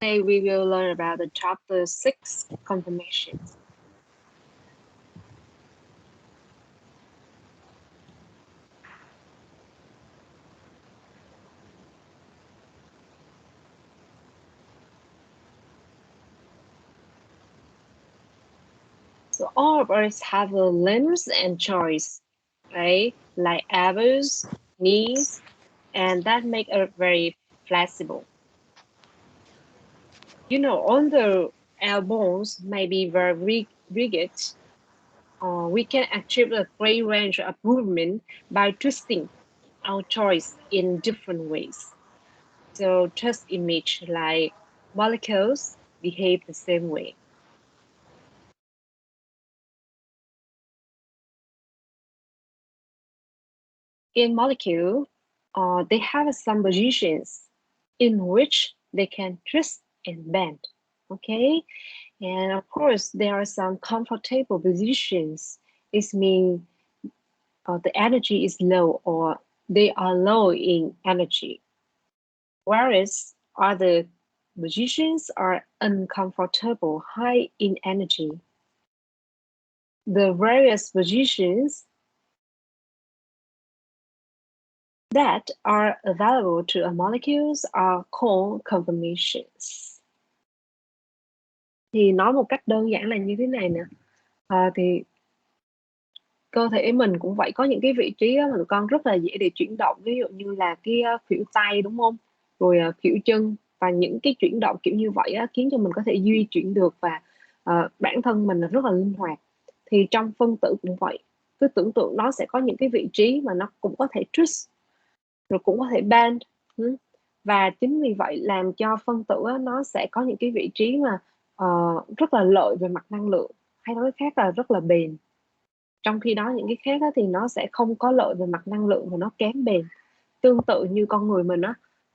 Today we will learn about the chapter 6 confirmations. So all of us have the limbs and joints, right? Like elbows, knees, and that make us very flexible. All the elbows may be very rigid. We can achieve a great range of movement by twisting our joints in different ways. So just image like molecules behave the same way. In molecule, they have some positions in which they can twist and bend. Okay, and of course there are some comfortable positions. It means the energy is low or they are low in energy, whereas other positions are uncomfortable, high in energy. The various positions that are available to a molecules are called conformations. Thì nói một cách đơn giản là như thế này nè. Thì cơ thể mình cũng vậy, có những cái vị trí mà tụi con rất là dễ để chuyển động, ví dụ như là cái khuỷu tay, đúng không? Rồi khuỷu chân, và những cái chuyển động kiểu như vậy khiến cho mình có thể di chuyển được, và bản thân mình là rất là linh hoạt. Thì trong phân tử cũng vậy, cứ tưởng tượng nó sẽ có những cái vị trí mà nó cũng có thể twist, rồi cũng có thể bend. Và chính vì vậy làm cho phân tử nó sẽ có những cái vị trí mà rất là lợi về mặt năng lượng, hay nói khác là rất là bền. Trong khi đó những cái khác thì nó sẽ không có lợi về mặt năng lượng và nó kém bền. Tương tự như con người mình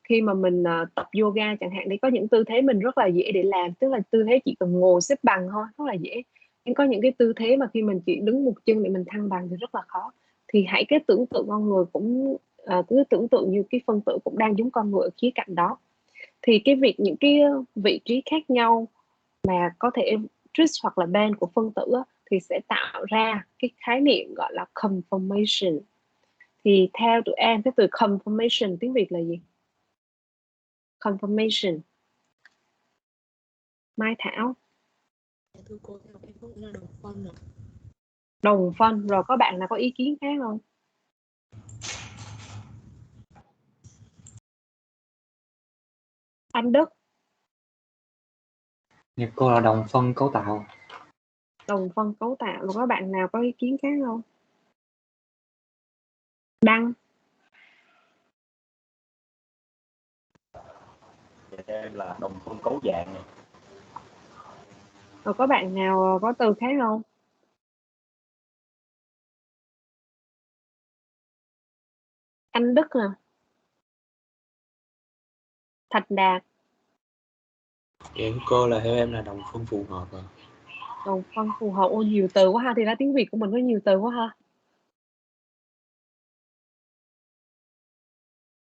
khi mà mình tập yoga chẳng hạn, thì có những tư thế mình rất là dễ để làm, tức là tư thế chỉ cần ngồi xếp bằng thôi, rất là dễ. Nhưng có những cái tư thế mà khi mình chỉ đứng một chân để mình thăng bằng thì rất là khó. Thì hãy cứ tưởng tượng con người cũng cứ tưởng tượng như cái phân tử cũng đang giống con người ở khía cạnh đó. Thì cái việc những cái vị trí khác nhau mà có thể twist hoặc là bend của phân tử thì sẽ tạo ra cái khái niệm gọi là conformation. Thì theo tụi em, cái từ conformation tiếng Việt là gì? Conformation. Mai Thảo. Thưa cô, theo em có nghĩa là đồng phân rồi. Đồng phân. Rồi có bạn nào có ý kiến khác không? Anh Đức. Dạ, cô là đồng phân cấu tạo. Đồng phân cấu tạo. Rồi có bạn nào có ý kiến khác không? Đăng. Dạ, em là đồng phân cấu dạng. Rồi có bạn nào có từ khác không? Anh Đức nè. Thạch Đạt. Dạ, cô là theo em là đồng phân phù hợp rồi. Đồng phân phù hợp. Ôi, nhiều từ quá ha. Thì ra tiếng Việt của mình có nhiều từ quá ha.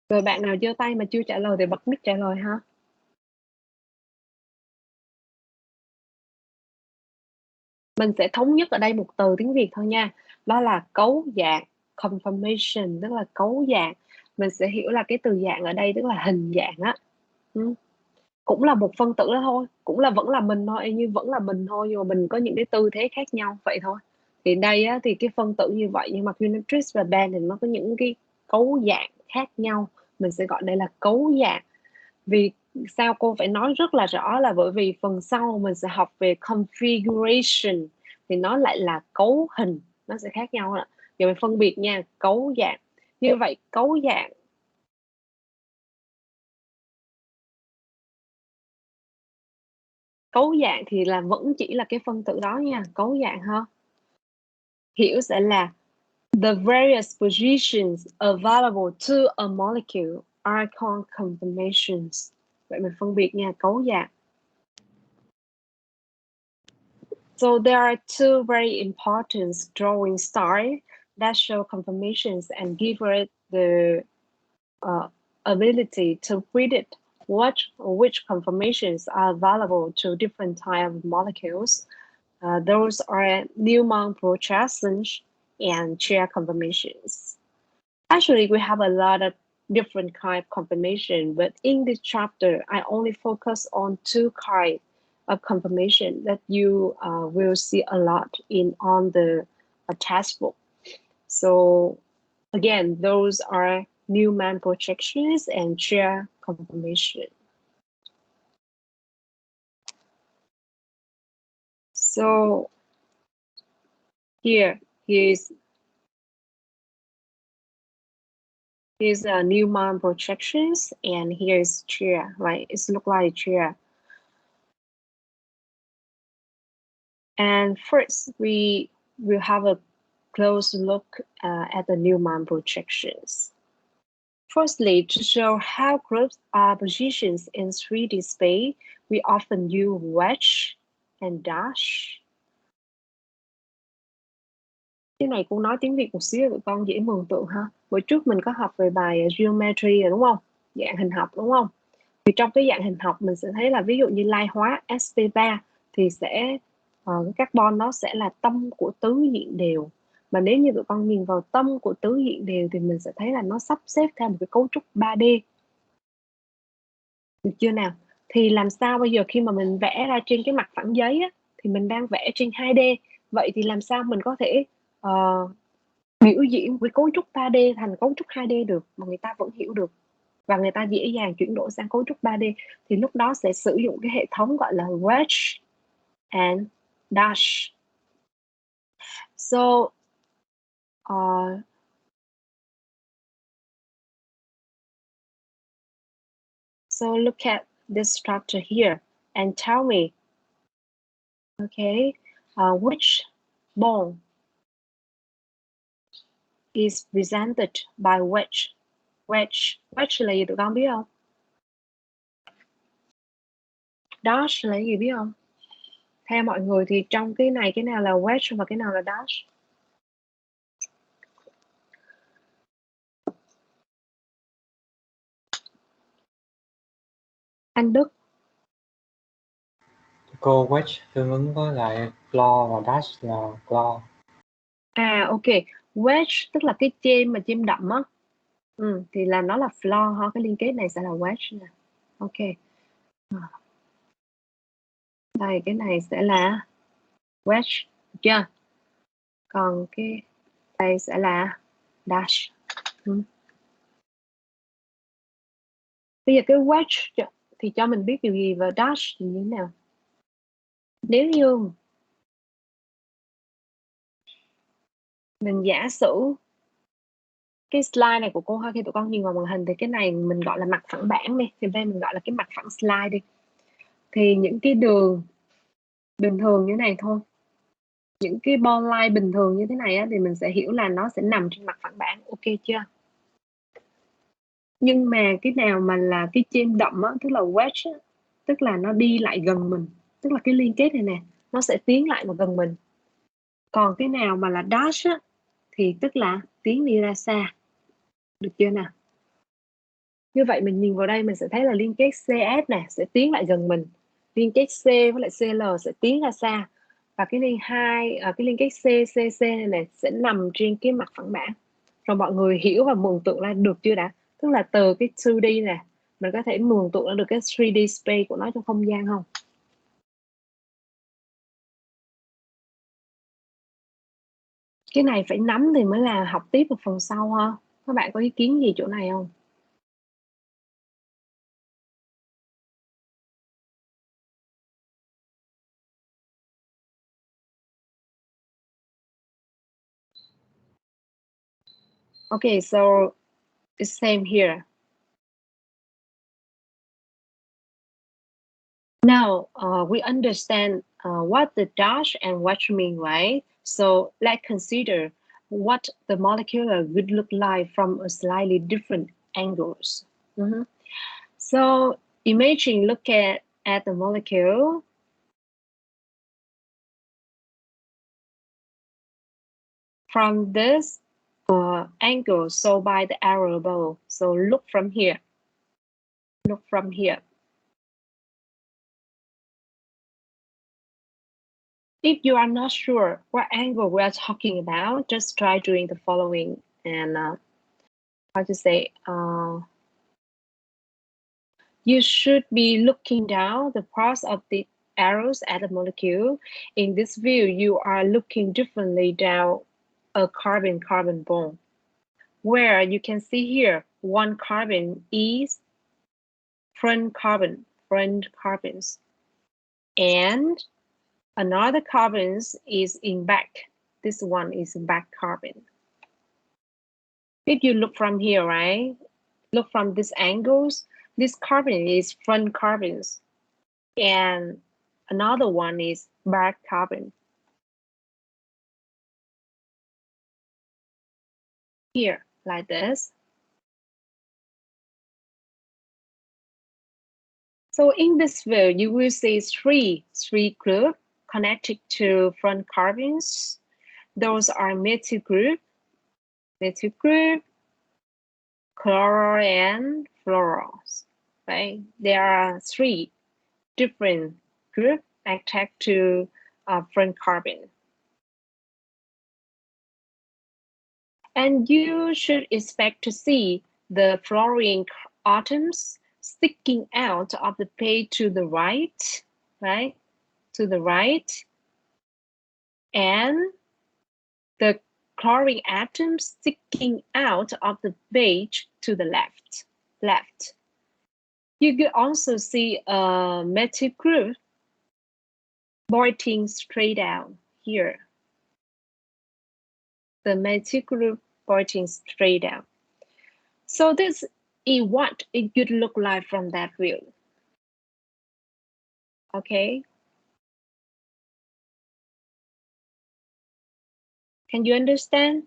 Rồi bạn nào giơ tay mà chưa trả lời thì bật mic trả lời ha. Mình sẽ thống nhất ở đây một từ tiếng Việt thôi nha. Đó là cấu dạng, conformation, tức là cấu dạng. Mình sẽ hiểu là cái từ dạng ở đây tức là hình dạng á. Cũng là một phân tử đó thôi, cũng là vẫn là mình thôi, như vẫn là mình thôi, nhưng mà mình có những cái tư thế khác nhau vậy thôi. Thì đây thì cái phân tử như vậy, nhưng mà khi nó twist và bend thì nó có những cái cấu dạng khác nhau. Mình sẽ gọi đây là cấu dạng. Vì sao cô phải nói rất là rõ là bởi vì phần sau mình sẽ học về configuration thì nó lại là cấu hình, nó sẽ khác nhau ạ. Giờ mình phân biệt nha, cấu dạng. Như vậy cấu dạng thì là vẫn chỉ là cái phân tử đó nha, cấu dạng ha. Hiểu sẽ là the various positions available to a molecule are called conformations. Vậy mình phân biệt nha, cấu dạng. So there are two very important drawing styles that show conformations and give it the ability to predict which conformations are available to different types of molecules. Those are Newman-Processions and chair conformations. Actually, we have a lot of different kind of conformation, but in this chapter, I only focus on two kinds of conformation that you will see a lot on the textbook. So again, those are Newman projections and chair conformation. So here's a Newman projections, and here's chair, right? It's look like a chair. And first, we will have a close look at the Newman projections. Firstly, to show how groups are positioned in 3D space, we often use wedge and dash. Cái này cô nói tiếng Việt một xíu tụi con dễ mường tượng ha. Bữa trước mình có học về bài geometry rồi đúng không? Dạng hình học đúng không? Thì trong cái dạng hình học mình sẽ thấy là ví dụ như lai hóa sp3 thì sẽ cái carbon nó sẽ là tâm của tứ diện đều. Mà nếu như tụi con nhìn vào tâm của tứ diện đều thì mình sẽ thấy là nó sắp xếp theo một cái cấu trúc 3D. Được chưa nào? Thì làm sao bây giờ khi mà mình vẽ ra trên cái mặt phẳng giấy á, thì mình đang vẽ trên 2D. Vậy thì làm sao mình có thể biểu diễn với cấu trúc 3D thành cấu trúc 2D được mà người ta vẫn hiểu được và người ta dễ dàng chuyển đổi sang cấu trúc 3D? Thì lúc đó sẽ sử dụng cái hệ thống gọi là wedge and dash. So so look at this structure here and tell me, okay, which bone is presented by wedge. Wedge là gì tụi con biết không? Dash là gì biết không? Theo mọi người thì trong cái này cái nào là wedge và cái nào là dash? Anh Đức. Cô wedge tương ứng với lại claw và dash là claw. Ok, wedge tức là cái chêm mà chêm đậm á. Thì là nó là flaw ha, cái liên kết này sẽ là wedge nè. Ok. Đây cái này sẽ là wedge, được chưa? Còn cái đây sẽ là dash. Bây giờ cái wedge thì cho mình biết điều gì và dash thì như thế nào? Nếu như mình giả sử cái slide này của cô ha, khi tụi con nhìn vào màn hình thì cái này mình gọi là mặt phẳng bảng đi, thì đây mình gọi là cái mặt phẳng slide đi. Thì những cái đường bình thường như thế này thôi, những cái ball line bình thường như thế này á, thì mình sẽ hiểu là nó sẽ nằm trên mặt phẳng bảng, ok chưa? Nhưng mà cái nào mà là cái chêm đậm á, tức là wedge á, tức là nó đi lại gần mình, tức là cái liên kết này nè, nó sẽ tiến lại vào gần mình. Còn cái nào mà là dash á, thì tức là tiến đi ra xa. Được chưa nào? Như vậy mình nhìn vào đây mình sẽ thấy là liên kết CS này sẽ tiến lại gần mình, liên kết C với lại CL sẽ tiến ra xa, và cái liên kết CCC này sẽ nằm trên cái mặt phẳng bảng. Rồi mọi người hiểu và mường tượng ra được chưa đã? Tức là từ cái 2D này mình có thể mường tượng ra được cái 3D space của nó trong không gian không? Cái này phải nắm thì mới là học tiếp ở phần sau ha. Các bạn có ý kiến gì chỗ này không? Okay, so it's same here. Now we understand what the dash and wedge mean, right? So let's consider what the molecular would look like from a slightly different angles. So imagine look at the molecule. From this angle, so by the arrow above. So look from here. Look from here. If you are not sure what angle we are talking about, just try doing the following and how to say, you should be looking down the parts of the arrows at the molecule. In this view, you are looking differently down a carbon-carbon bond, where you can see here, one carbon is front carbons, and another carbons is in back. This one is back carbon. If you look from here, right? Look from these angles, this carbon is front carbons, and another one is back carbon. Here, like this. So in this view, you will see three groups connected to front carbons. Those are methyl group, chloro, and fluoro. Right? There are three different groups attached to front carbon. And you should expect to see the fluorine atoms sticking out of the page to the right, right? To the right. And the chlorine atoms sticking out of the page to the left. You could also see a methyl group pointing straight down here. The methyl group pointing straight down. So this is what it could look like from that view. Okay. Can you understand?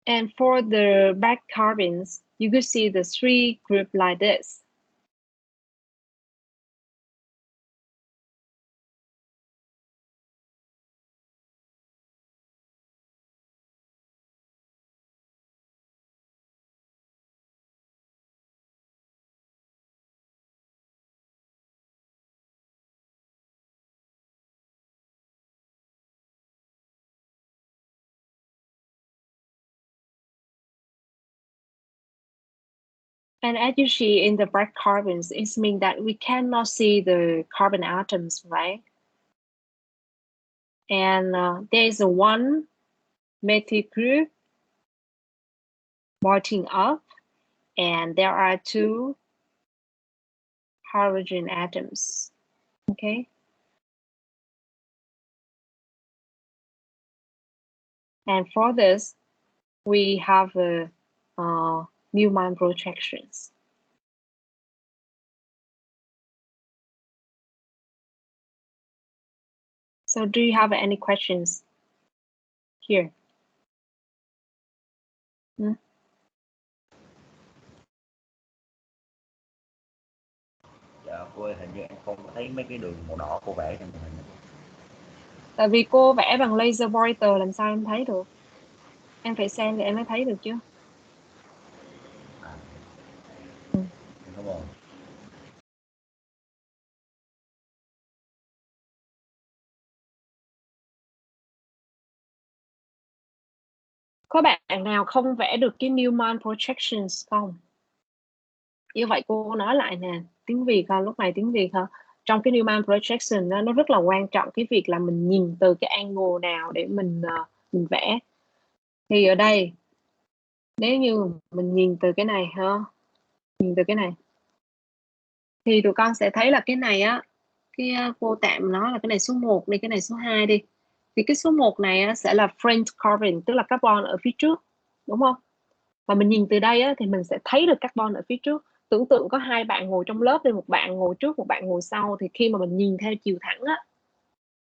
And for the back carbons, you could see the three groups like this. And as you see in the black carbons, it means that we cannot see the carbon atoms, right? And there is one methyl group pointing up, and there are two hydrogen atoms, okay? And for this, we have Newman projections. So do you have any questions here? Dạ cô ơi, hình như em không có thấy mấy cái đường màu đỏ cô vẽ trên màn hình. Tại vì cô vẽ bằng laser pointer, làm sao em thấy được? Em phải xem thì em mới thấy được chứ. Đúng rồi. Có bạn nào không vẽ được cái Newman projections không? Như vậy cô nói lại nè, tiếng Việt ha, lúc này tiếng Việt ha. Trong cái Newman projection nó rất là quan trọng cái việc là mình nhìn từ cái angle nào để mình vẽ. Thì ở đây nếu như mình nhìn từ cái này ha, nhìn từ cái này thì tụi con sẽ thấy là cái này á, cái cô tạm nói là cái này số 1 đi, cái này số 2 đi. Thì cái số 1 này á, sẽ là front carbon, tức là carbon ở phía trước, đúng không? Và mình nhìn từ đây á, thì mình sẽ thấy được carbon ở phía trước. Tưởng tượng có hai bạn ngồi trong lớp, thì một bạn ngồi trước, một bạn ngồi sau, thì khi mà mình nhìn theo chiều thẳng á,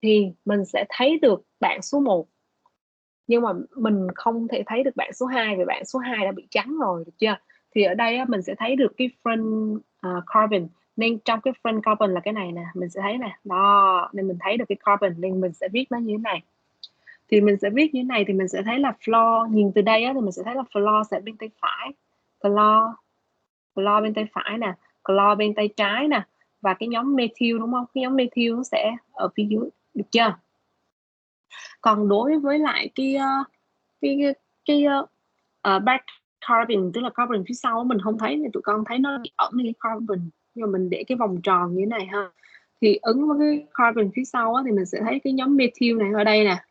thì mình sẽ thấy được bạn số 1. nhưng mà mình không thể thấy được bảng số 2 vì bảng số 2 đã bị trắng rồi, được chưa? Thì ở đây á, mình sẽ thấy được cái front carbon, nên trong cái front carbon là cái này nè, mình sẽ thấy nè, đó, nên mình thấy được cái carbon nên mình sẽ viết nó như thế này. Thì mình sẽ viết như thế này thì mình sẽ thấy là fluor, nhìn từ đây á, thì mình sẽ thấy là fluor sẽ bên tay phải, clo bên tay phải nè, clo bên tay trái nè, và cái nhóm methyl đúng không? Cái nhóm methyl nó sẽ ở phía dưới, được chưa? Còn đối với lại cái back carbon, tức là carbon phía sau mình không thấy, thì tụi con thấy nó bị ẩn cái carbon, nhưng mà mình để cái vòng tròn như thế này ha, thì ứng với cái carbon phía sau á, thì mình sẽ thấy cái nhóm methyl này ở đây nè,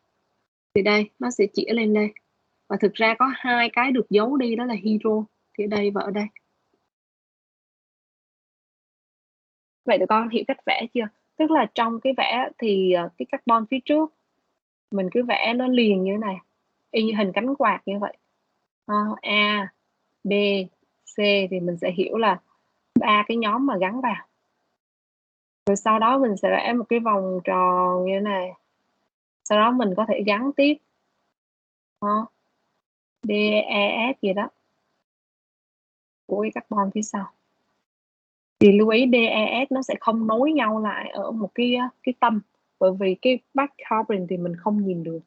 thì đây nó sẽ chĩa lên đây, và thực ra có hai cái được giấu đi, đó là hydro thì ở đây và ở đây. Vậy tụi con hiểu cách vẽ chưa? Tức là trong cái vẽ thì cái carbon phía trước mình cứ vẽ nó liền như thế này, y như hình cánh quạt như vậy. A, B, C thì mình sẽ hiểu là ba cái nhóm mà gắn vào. Rồi sau đó mình sẽ vẽ một cái vòng tròn như thế này. Sau đó mình có thể gắn tiếp D, E, S gì đó của cái carbon phía sau. Thì lưu ý D, E, S nó sẽ không nối nhau lại ở một cái tâm, bởi vì cái back carbon thì mình không nhìn được.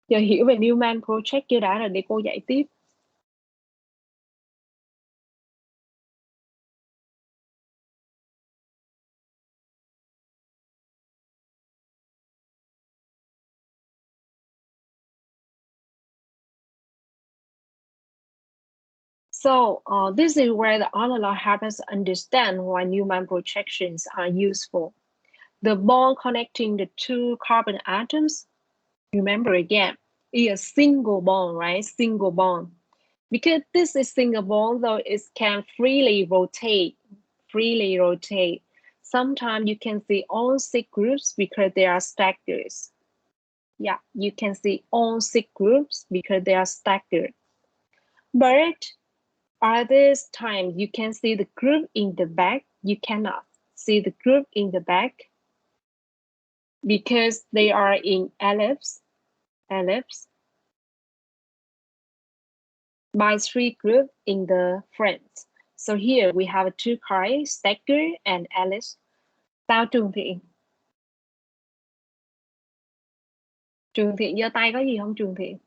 Giờ hiểu về Newman Project chưa đã, rồi để cô dạy tiếp. So this is where the analog helps us understand why Newman projections are useful. The bond connecting the two carbon atoms, remember again, is a single bond, right? Single bond. Because this is single bond, though it can freely rotate. Sometimes you can see all 6 groups because they are staggered. Yeah, you can see all 6 groups because they are staggered. But other times you can see the group in the back. You cannot see the group in the back because they are in ellipse by 3 groups in the front. So here we have 2 cars, stagger and ellipse. Sao Trường Thiện? Trường Thiện giơ tay có gì không Trường Thiện?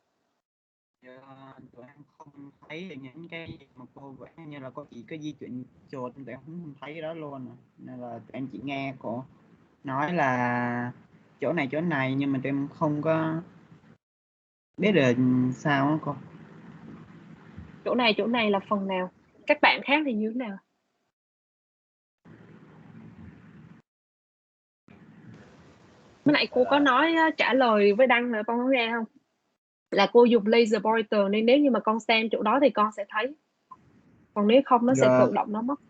Tụi em không thấy những cái gì mà cô vẽ, như là có chỉ có di chuyển chuột, tụi em không thấy đó luôn, nên là tụi em chỉ nghe cô nói là chỗ này, nhưng mà tụi em không có biết được sao đó cô. Chỗ này là phần nào? Các bạn khác thì như thế nào? Mới nãy cô có nói trả lời với Đăng là con có nghe không? Là cô dùng laser pointer nên nếu như mà con xem chỗ đó thì con sẽ thấy. Còn nếu không nó sẽ tự động nó mất.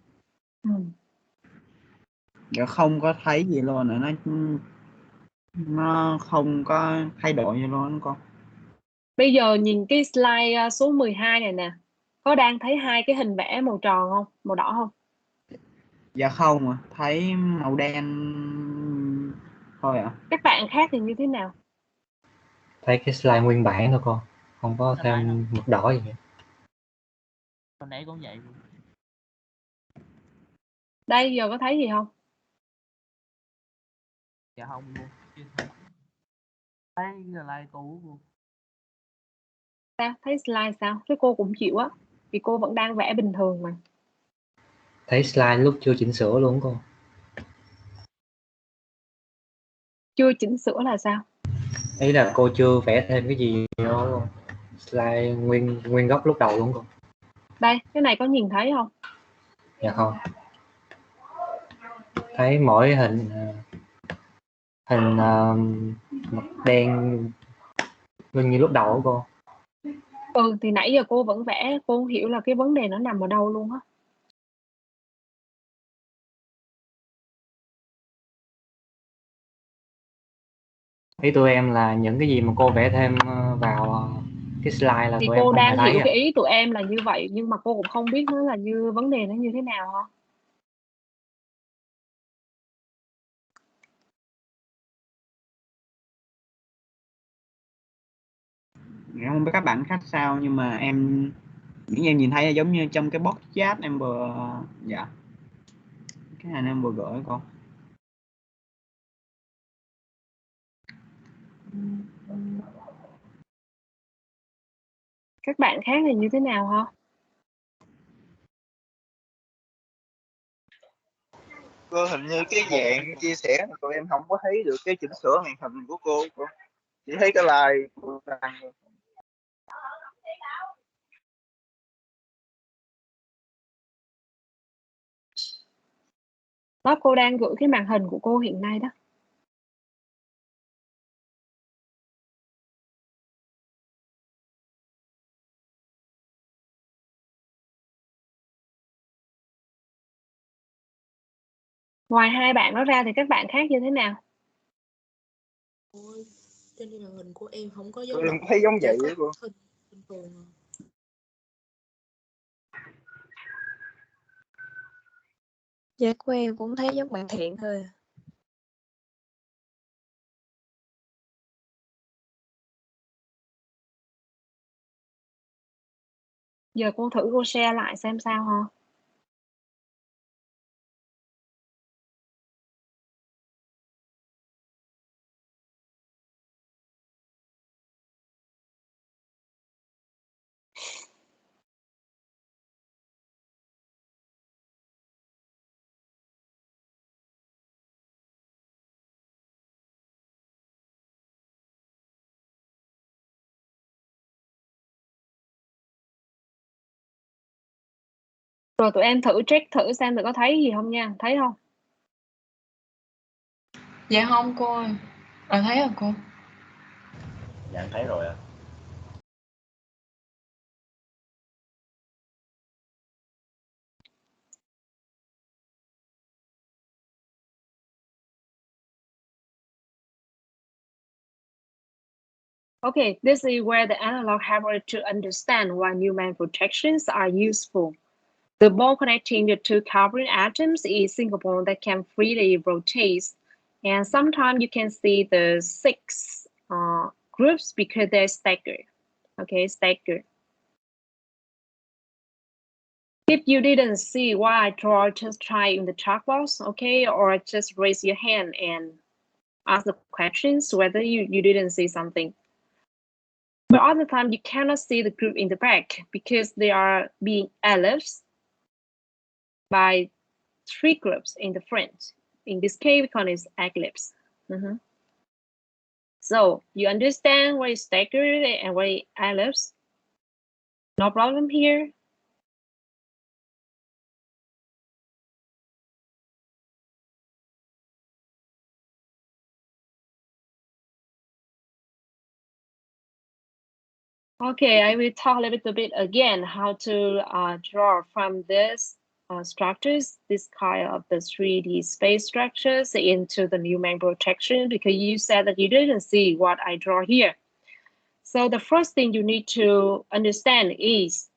Dạ không có thấy gì luôn, nó không có thay đổi gì luôn con. Bây giờ nhìn cái slide số 12 này nè, có đang thấy hai cái hình vẽ màu tròn không? Màu đỏ không? Dạ không, thấy màu đen thôi ạ. Các bạn khác thì như thế nào? Thấy cái slide nguyên bản thôi con, không có thêm mực đỏ gì hết. Hồi nãy cũng vậy. Đây giờ có thấy gì không? Dạ không luôn. Thấy slide cũ luôn. Sao? Thấy slide sao? Cái cô cũng chịu á, vì cô vẫn đang vẽ bình thường mà. Thấy slide lúc chưa chỉnh sửa luôn con. Chưa chỉnh sửa là sao? Ý là cô chưa vẽ thêm cái gì nữa luôn. Slide nguyên gốc lúc đầu luôn con. Đây, cái này có nhìn thấy không? Dạ không. Thấy mỗi hình mực đen gần như lúc đầu của cô. Thì nãy giờ cô vẫn vẽ, cô không hiểu là cái vấn đề nó nằm ở đâu luôn á. Ý tụi em là những cái gì mà cô vẽ thêm vào cái slide là Thì tụi em cô không hề đang thấy hiểu à. cái ý tụi em là như vậy, nhưng mà cô cũng không biết nó là như vấn đề nó như thế nào hả? Em không biết các bạn khác sao, nhưng mà những em nhìn thấy là giống như trong cái box chat em vừa cái này em vừa gửi con. Các bạn khác thì như thế nào hả? Cô hình như cái dạng chia sẻ mà tụi em không có thấy được cái chỉnh sửa màn hình của cô. Chỉ thấy cái like của đăng. Đó, cô đang gửi cái màn hình của cô hiện nay đó. Ngoài hai bạn đó ra thì các bạn khác như thế nào? Ôi, trên màn hình của em không có dấu Tụi đỏ, em thấy giống chỉ vậy có đó cô. hình bình thường à. Dạ của em cũng thấy giống bạn Thiện thôi. Giờ cô thử cô share lại xem sao hả? Rồi tụi em thử check thử xem tụi có thấy gì không nha, thấy không? Dạ không cô ơi. Thấy rồi cô. Dạ em thấy rồi ạ. Okay, this is where the analog hardware to understand why Newman protections are useful. The bond connecting the two carbon atoms is single bond that can freely rotate. And sometimes you can see the six groups because they're staggered. Okay, staggered. If you didn't see why I draw, just try in the chat box, okay? Or just raise your hand and ask the questions whether you didn't see something. But other time you cannot see the group in the back because they are being ellipsed by three groups in the front. In this case, we call it eclipse. So you understand what is staggered and what is ellipse? No problem here. Okay, I will talk a little bit again how to draw from this structures, this kind of the 3D space structures into the Newman projection, because you said that you didn't see what I draw here. So the first thing you need to understand is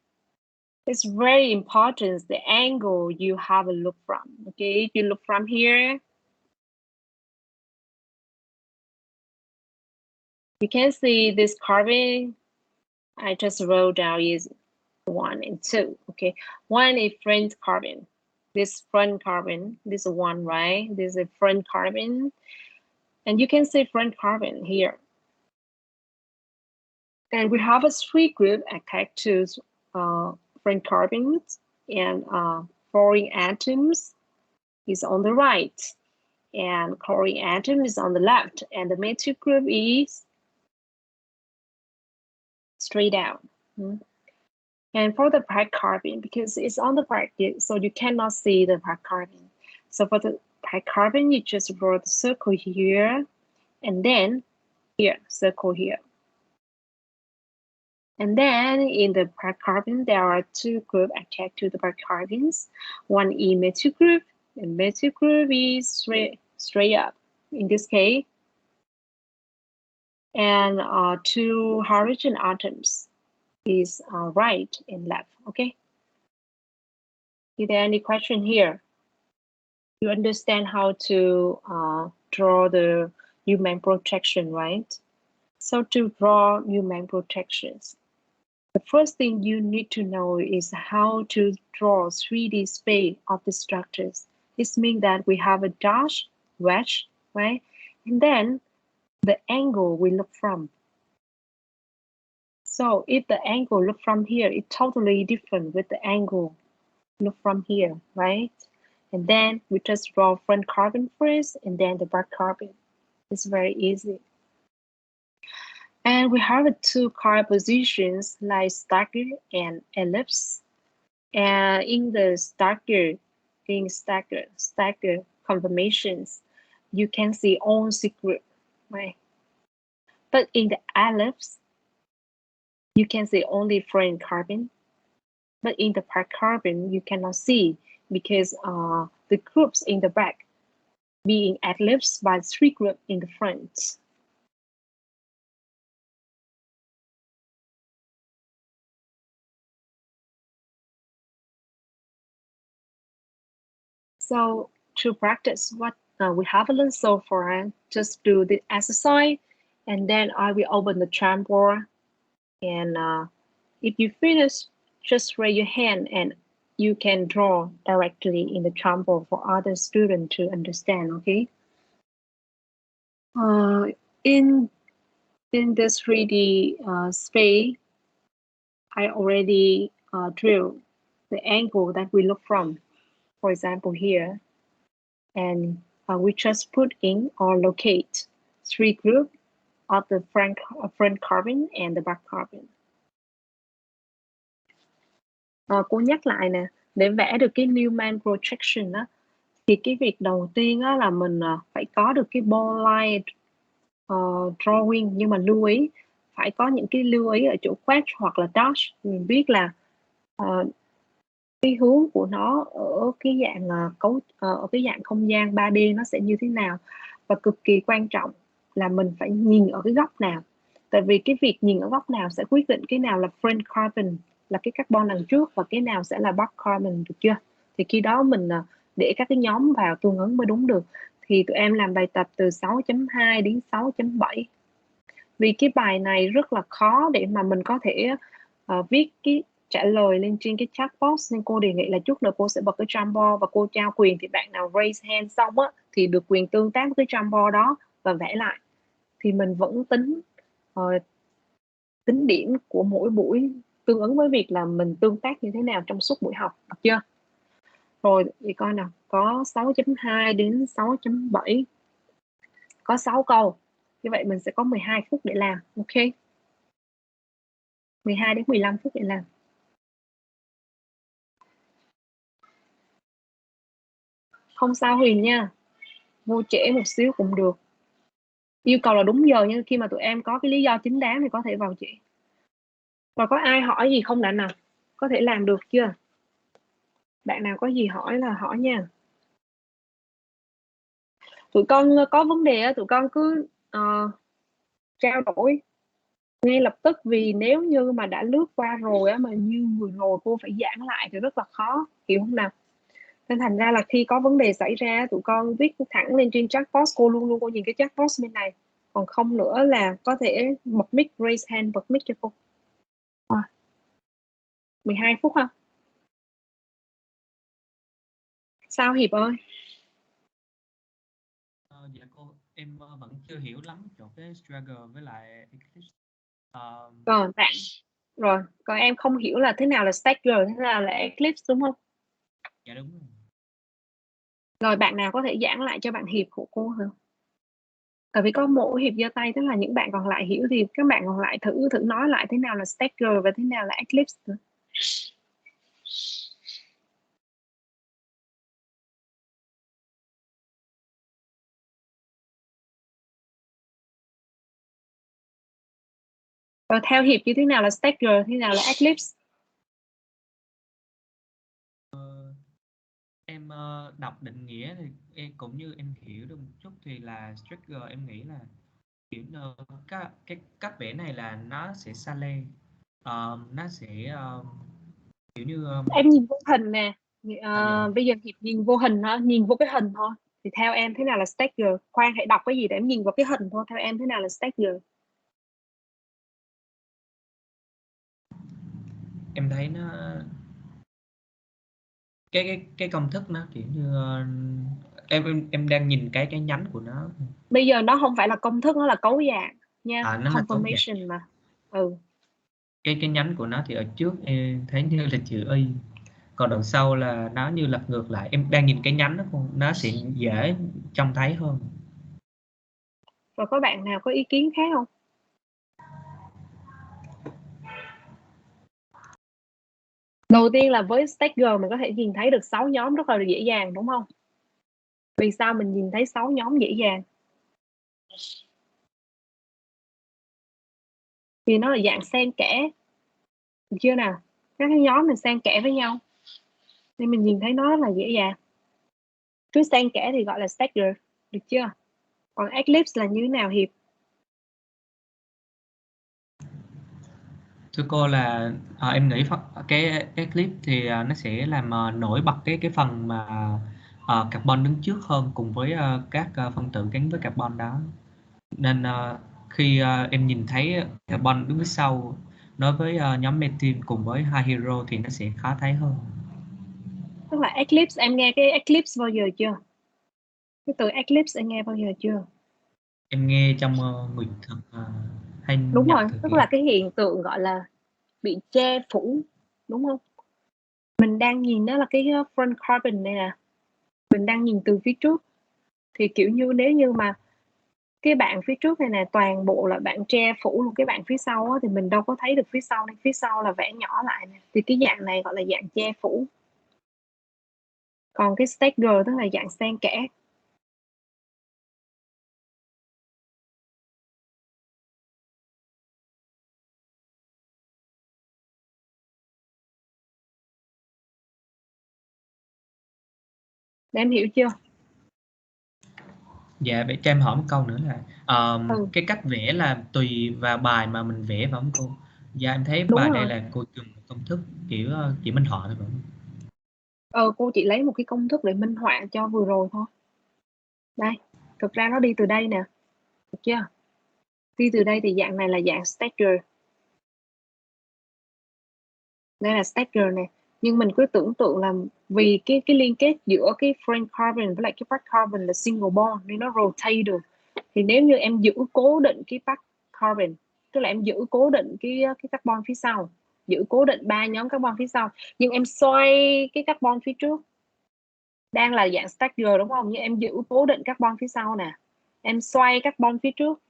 it's very important the angle you have a look from. Okay, if you look from here, you can see this carbon I just wrote down is 1 and 2. Okay, 1 is front carbon. This front carbon, this one, right? This is a front carbon. And you can see front carbon here. And we have a 3 group attached to front carbons, and fluorine atoms is on the right, and chlorine atom is on the left, and the methyl group is straight down. And for the bicarbon, because it's on the back, so you cannot see the bicarbon. So for the bicarbon, you just draw the circle here, and then here, circle here. And then in the bicarbon, there are 2 groups attached to the bicarbons. One is methyl group, and methyl group is straight up in this case. And 2 hydrogen atoms is right and left, okay? Is there any question here? You understand how to draw the Newman projection, right? So to draw Newman projections, the first thing you need to know is how to draw 3D space of the structures. This means that we have a dash, wedge, right? And then the angle we look from. So if the angle look from here, it's totally different with the angle look from here, right? And then we just draw front carbon first and then the back carbon. It's very easy. And we have two card positions like stagger and ellipse. And in the stagger confirmations, you can see all secret, right? But in the ellipse, you can see only front carbon. But in the back carbon, you cannot see because the groups in the back being eclipsed by 3 groups in the front. So to practice what we have learned so far, just do the exercise, and then I will open the Jamboard. And if you finish, just raise your hand and you can draw directly in the Jamboard for other students to understand, okay? In this 3D space, I already drew the angle that we look from, for example, here. And we just put in or locate 3 groups of the front carbon and the back carbon. Cô nhắc lại nè, để vẽ được cái Newman projection á, thì cái việc đầu tiên á, là mình phải có được cái ball line drawing, nhưng mà lưu ý phải có những cái lưu ý ở chỗ quét hoặc là dash. Mình biết là cái hướng của nó ở cái dạng ở cái dạng không gian 3D nó sẽ như thế nào, và cực kỳ quan trọng là mình phải nhìn ở cái góc nào, tại vì cái việc nhìn ở góc nào sẽ quyết định cái nào là front carbon, là cái carbon đằng trước, và cái nào sẽ là back carbon, được chưa? Thì khi đó mình để các cái nhóm vào tương ứng mới đúng được. Thì tụi em làm bài tập từ 6.2 đến 6.7. Vì cái bài này rất là khó để mà mình có thể viết cái trả lời lên trên cái chat box, nên cô đề nghị là chút nữa cô sẽ bật cái Jamboard và cô trao quyền, thì bạn nào raise hand xong á thì được quyền tương tác với cái Jamboard đó và vẽ lại. Thì mình vẫn tính điểm của mỗi buổi tương ứng với việc là mình tương tác như thế nào trong suốt buổi học, được chưa? Rồi thì coi nào, có 6.2 đến 6.7, có 6 câu. Như vậy mình sẽ có 12 phút để làm, ok? 12 đến 15 phút để làm. Không sao Huyền nha, vô trễ một xíu cũng được. Yêu cầu là đúng giờ, nhưng khi mà tụi em có cái lý do chính đáng thì có thể vào trễ. Và có ai hỏi gì không đã nào? Có thể làm được chưa? Bạn nào có gì hỏi là hỏi nha. Tụi con có vấn đề tụi con cứ trao đổi ngay lập tức, vì nếu như mà đã lướt qua rồi mà như vừa rồi cô phải giảng lại thì rất là khó, hiểu không nào? Nên thành ra là khi có vấn đề xảy ra tụi con viết thẳng lên trên chat box, cô luôn luôn cô nhìn cái chat box bên này, còn không nữa là có thể bật mic, raise hand, bật mic cho cô. 12 phút ha. Sao Hiệp ơi? Dạ cô, em vẫn chưa hiểu lắm chỗ cái struggle với lại eclipse. Còn bạn rồi, còn em không hiểu là thế nào là stagger, thế nào là eclipse đúng không? Dạ đúng rồi. Rồi bạn nào có thể giảng lại cho bạn Hiệp của cô hả? Tại vì có mỗi Hiệp giơ tay, tức là những bạn còn lại hiểu thì các bạn còn lại thử nói lại thế nào là stagger và thế nào là eclipse nữa. Rồi theo Hiệp như thế nào là stagger, thế nào là eclipse? Em đọc định nghĩa thì em cũng như em hiểu được một chút, thì là stagger em nghĩ là kiểu các vẽ này là nó sẽ xa lê, nó sẽ kiểu như em nhìn vô hình nè, bây giờ Hiệp nhìn vô hình hả? Nhìn vô cái hình thôi. Thì theo em thế nào là stagger? Khoan hãy đọc cái gì để em nhìn vào cái hình thôi. Theo em thế nào là stagger? em thấy nó cái công thức nó kiểu như em đang nhìn cái nhánh của nó. Bây giờ nó không phải là công thức, nó là cấu dạng nha, Nó là cấu dạng. confirmation mà. Ừ. Cái nhánh của nó thì ở trước em thấy như là chữ Y, còn đằng sau là nó như lật ngược lại. Em đang nhìn cái nhánh nó sẽ dễ trông thấy hơn. Rồi có bạn nào có ý kiến khác không? Đầu tiên là với Stagger mình có thể nhìn thấy được 6 nhóm rất là dễ dàng đúng không? Vì sao mình nhìn thấy 6 nhóm dễ dàng? Vì nó là dạng xen kẽ, được chưa nào? Các cái nhóm này xen kẽ với nhau nên mình nhìn thấy nó rất là dễ dàng. Cứ xen kẽ thì gọi là Stagger, được chưa? Còn Eclipse là như thế nào Hiệp? Thưa cô là em nghĩ cái clip thì nó sẽ làm nổi bật cái phần mà carbon đứng trước hơn cùng với các phân tử gắn với carbon đó, nên khi em nhìn thấy carbon đứng phía sau đối với nhóm methyl cùng với hai hero thì nó sẽ khó thấy hơn. Tức là Eclipse, em nghe cái Eclipse bao giờ chưa? Cái từ Eclipse em nghe bao giờ chưa? Em nghe trong nguyệt thực hay Đúng nhập rồi, thực tức thì em là cái hiện tượng gọi là bị che phủ, đúng không? Mình đang nhìn đó là cái front carbon này nè, mình đang nhìn từ phía trước, thì kiểu như nếu như mà cái bạn phía trước này nè toàn bộ là bạn che phủ luôn cái bạn phía sau á, thì mình đâu có thấy được phía sau, nên phía sau là vẽ nhỏ lại nè. Thì cái dạng này gọi là dạng che phủ. Còn cái stagger tức là dạng xen kẽ. Để em hiểu chưa? Dạ, để cho em hỏi một câu nữa là Ừ, cái cách vẽ là tùy vào bài mà mình vẽ phải không cô? Dạ em thấy đúng bài này rồi. là cô dùng một công thức kiểu chỉ minh họa thôi phải không? Cô chỉ lấy một cái công thức để minh họa cho vừa rồi thôi. Đây, thực ra nó đi từ đây nè, được chưa? Đi từ đây thì dạng này là dạng stagger. Đây là stagger nè. Nhưng mình cứ tưởng tượng là vì cái liên kết giữa cái frame carbon với lại cái back carbon là single bond nên nó rotate được. Thì nếu như em giữ cố định cái back carbon, tức là em giữ cố định cái carbon phía sau, giữ cố định 3 nhóm carbon phía sau, nhưng em xoay cái carbon phía trước, đang là dạng stagger đúng không? Nhưng em giữ cố định carbon phía sau nè, em xoay carbon phía trước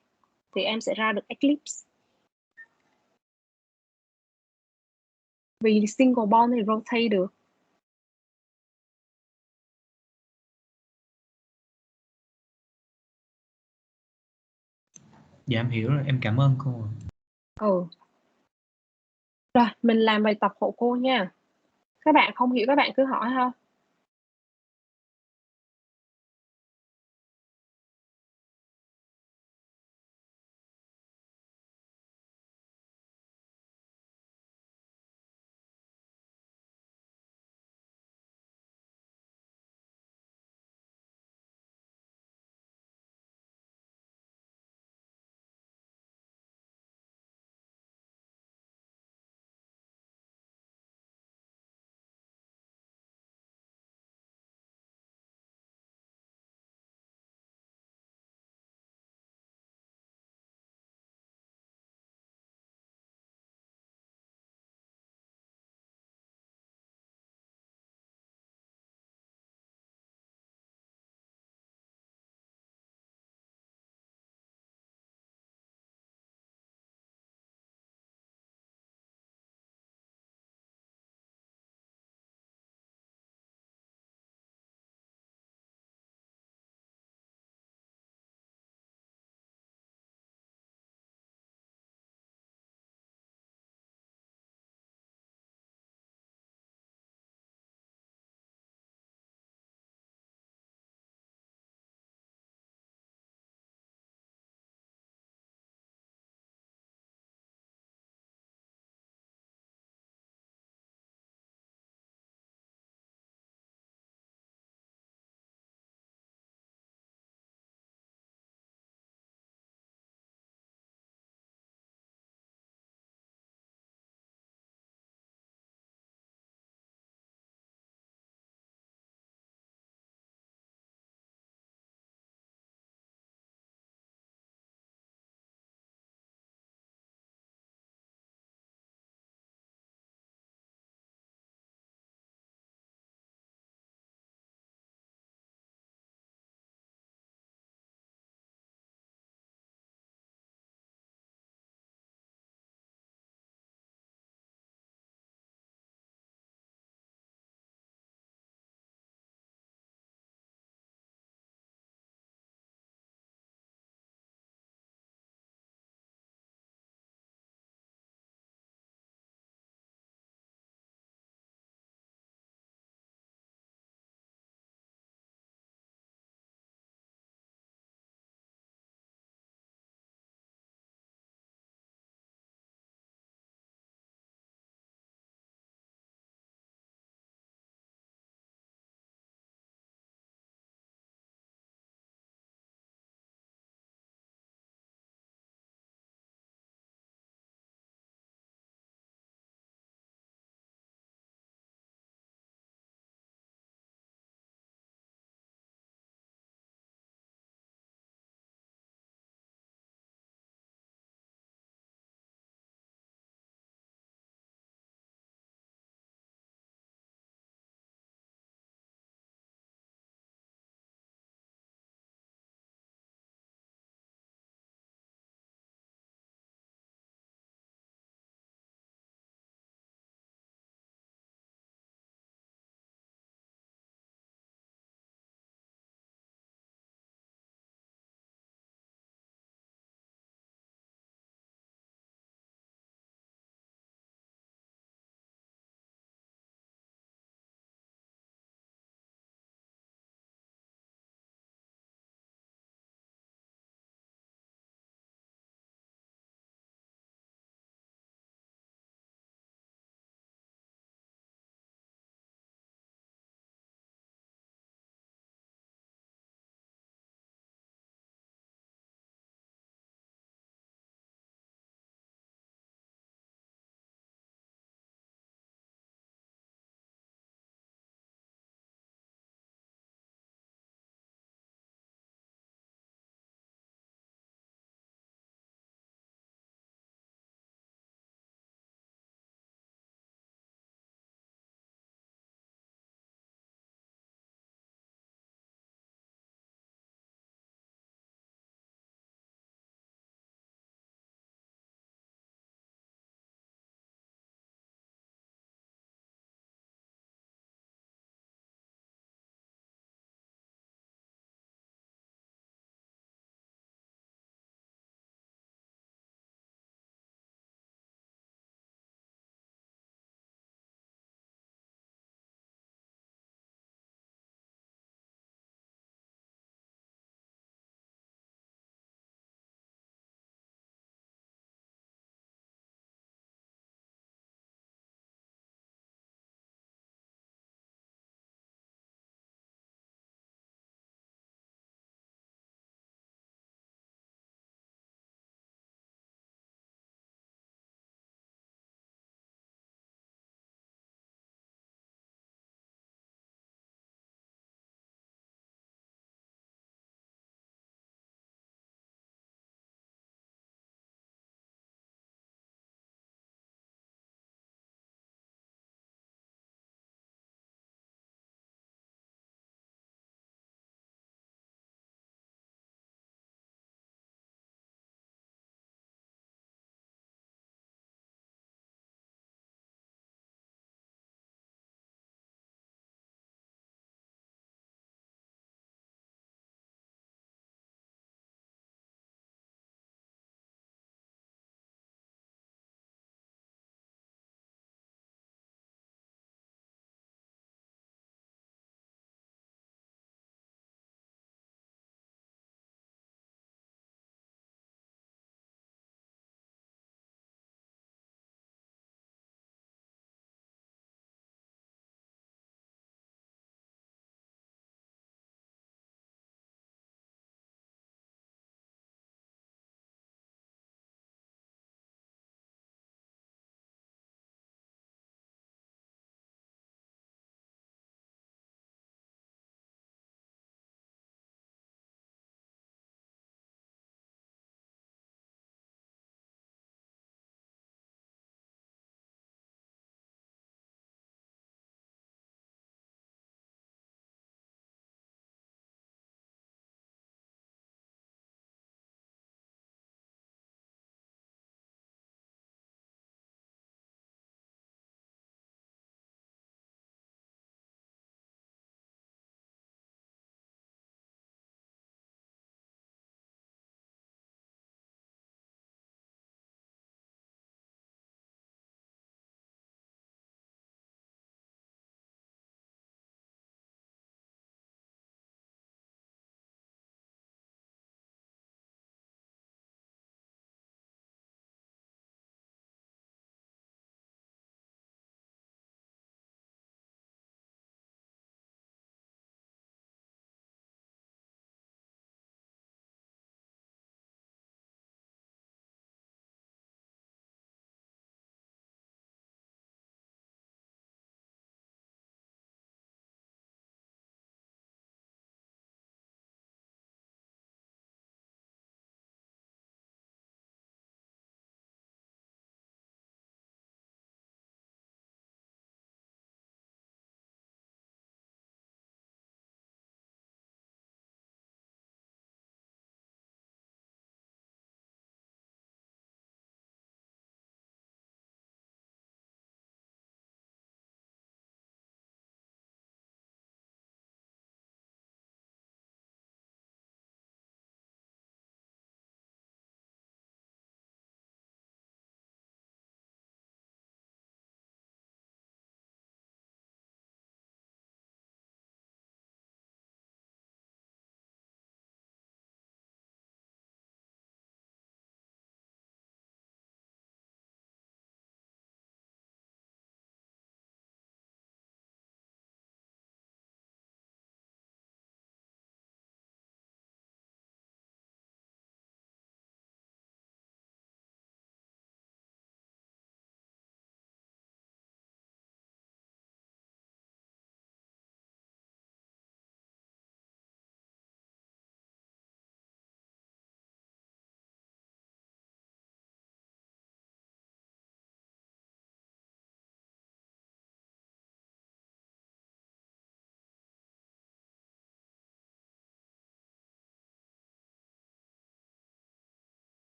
thì em sẽ ra được eclipse. Vì single bond thì rotate được. Dạ em hiểu rồi, em cảm ơn cô. Ừ. Rồi, mình làm bài tập hộ cô nha. Các bạn không hiểu các bạn cứ hỏi ha.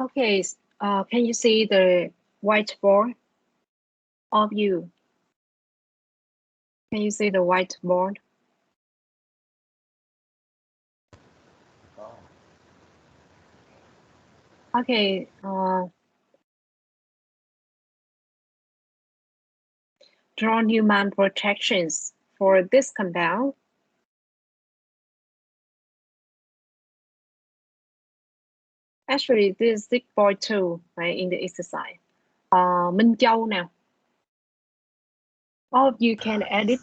Okay, can you see the whiteboard of you? Can you see the whiteboard? Okay, draw Newman projections for this countdown. Actually, this is 6.2 right, in the exercise. Minh Châu nào. All of you can edit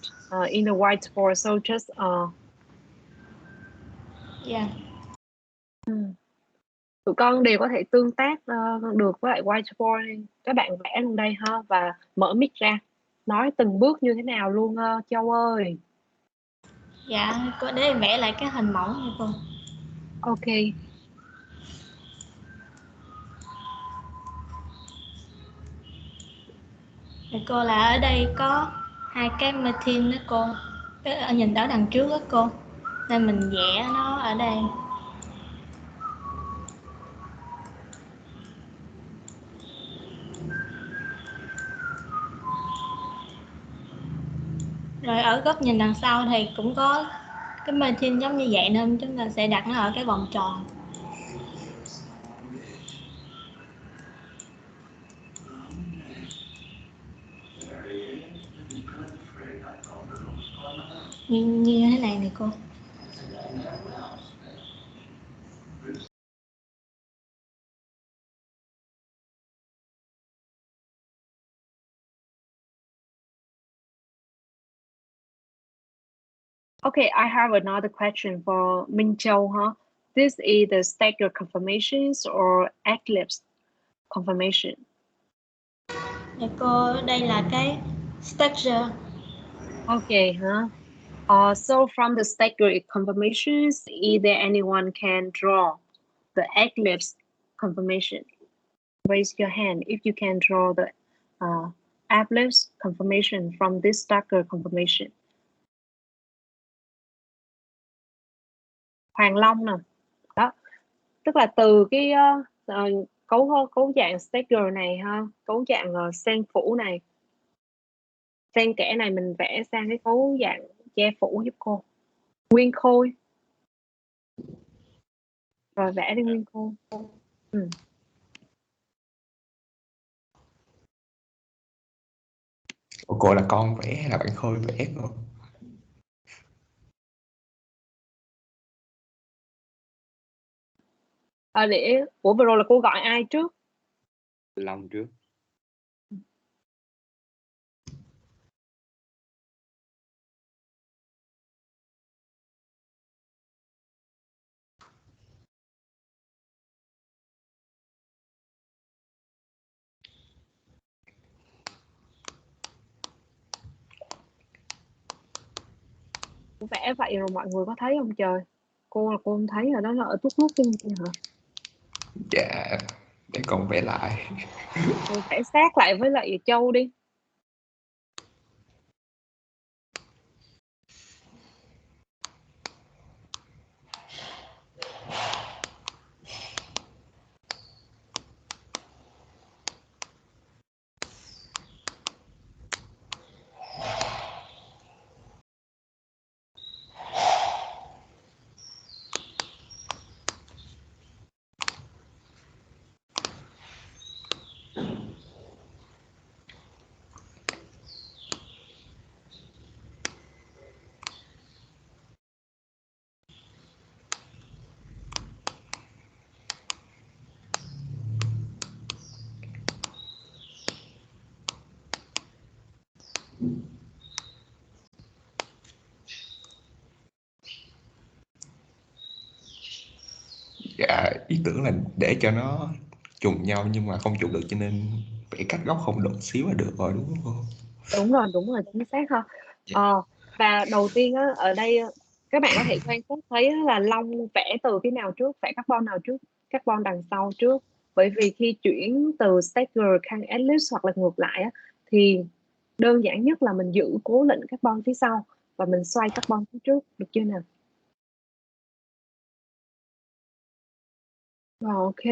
in the whiteboard, so just Dạ. tụi con đều có thể tương tác được với lại whiteboard. Các bạn vẽ luôn đây ha, và mở mic ra nói từng bước như thế nào luôn Châu ơi. Dạ, cô để em vẽ lại cái hình mẫu nha cô. Ok. Thì cô là ở đây có hai cái machine đó cô, ở nhìn ở đằng trước đó cô, nên mình vẽ nó ở đây. Rồi ở góc nhìn đằng sau thì cũng có cái machine giống như vậy, nên chúng ta sẽ đặt nó ở cái vòng tròn. Như thế này cô. Okay, I have another question for Minh Châu, huh? This is the stagger confirmations or eclipse confirmation? Dạ cô, đây là cái structure. Okay, huh? So from the stagger confirmations, either anyone can draw the eclipse confirmation. Raise your hand if you can draw the eclipse confirmation from this stagger confirmation. Hoàng Long nè, đó, tức là từ cái cấu dạng stagger này ha, cấu dạng sen phủ này, xen kẽ này mình vẽ sang cái cấu dạng che phủ giúp cô. Nguyên khối. Rồi vẽ đi nguyên khối. Cô là con vẽ hay là bạn Khôi vẽ cô? Ủa vừa rồi là cô gọi ai trước? Long trước. Vẽ vậy rồi mọi người có thấy không trời? Cô là cô không thấy rồi đó, là ở tuốt nút trên kia hả? Dạ, để con vẽ lại. Cô vẽ sát lại với lại Châu đi. Dạ, ý tưởng là để cho nó trùng nhau nhưng mà không trùng được, cho nên vẽ cách góc không độ xíu là được rồi, đúng không? Đúng rồi, chính xác ha. Và đầu tiên á, ở đây các bạn có thể quan sát thấy là Long vẽ từ cái nào trước, vẽ carbon nào trước, carbon đằng sau trước. Bởi vì khi chuyển từ stagger sang ellipse hoặc là ngược lại á, thì đơn giản nhất là mình giữ cố định carbon phía sau và mình xoay carbon phía trước, được chưa nào? Rồi, ok.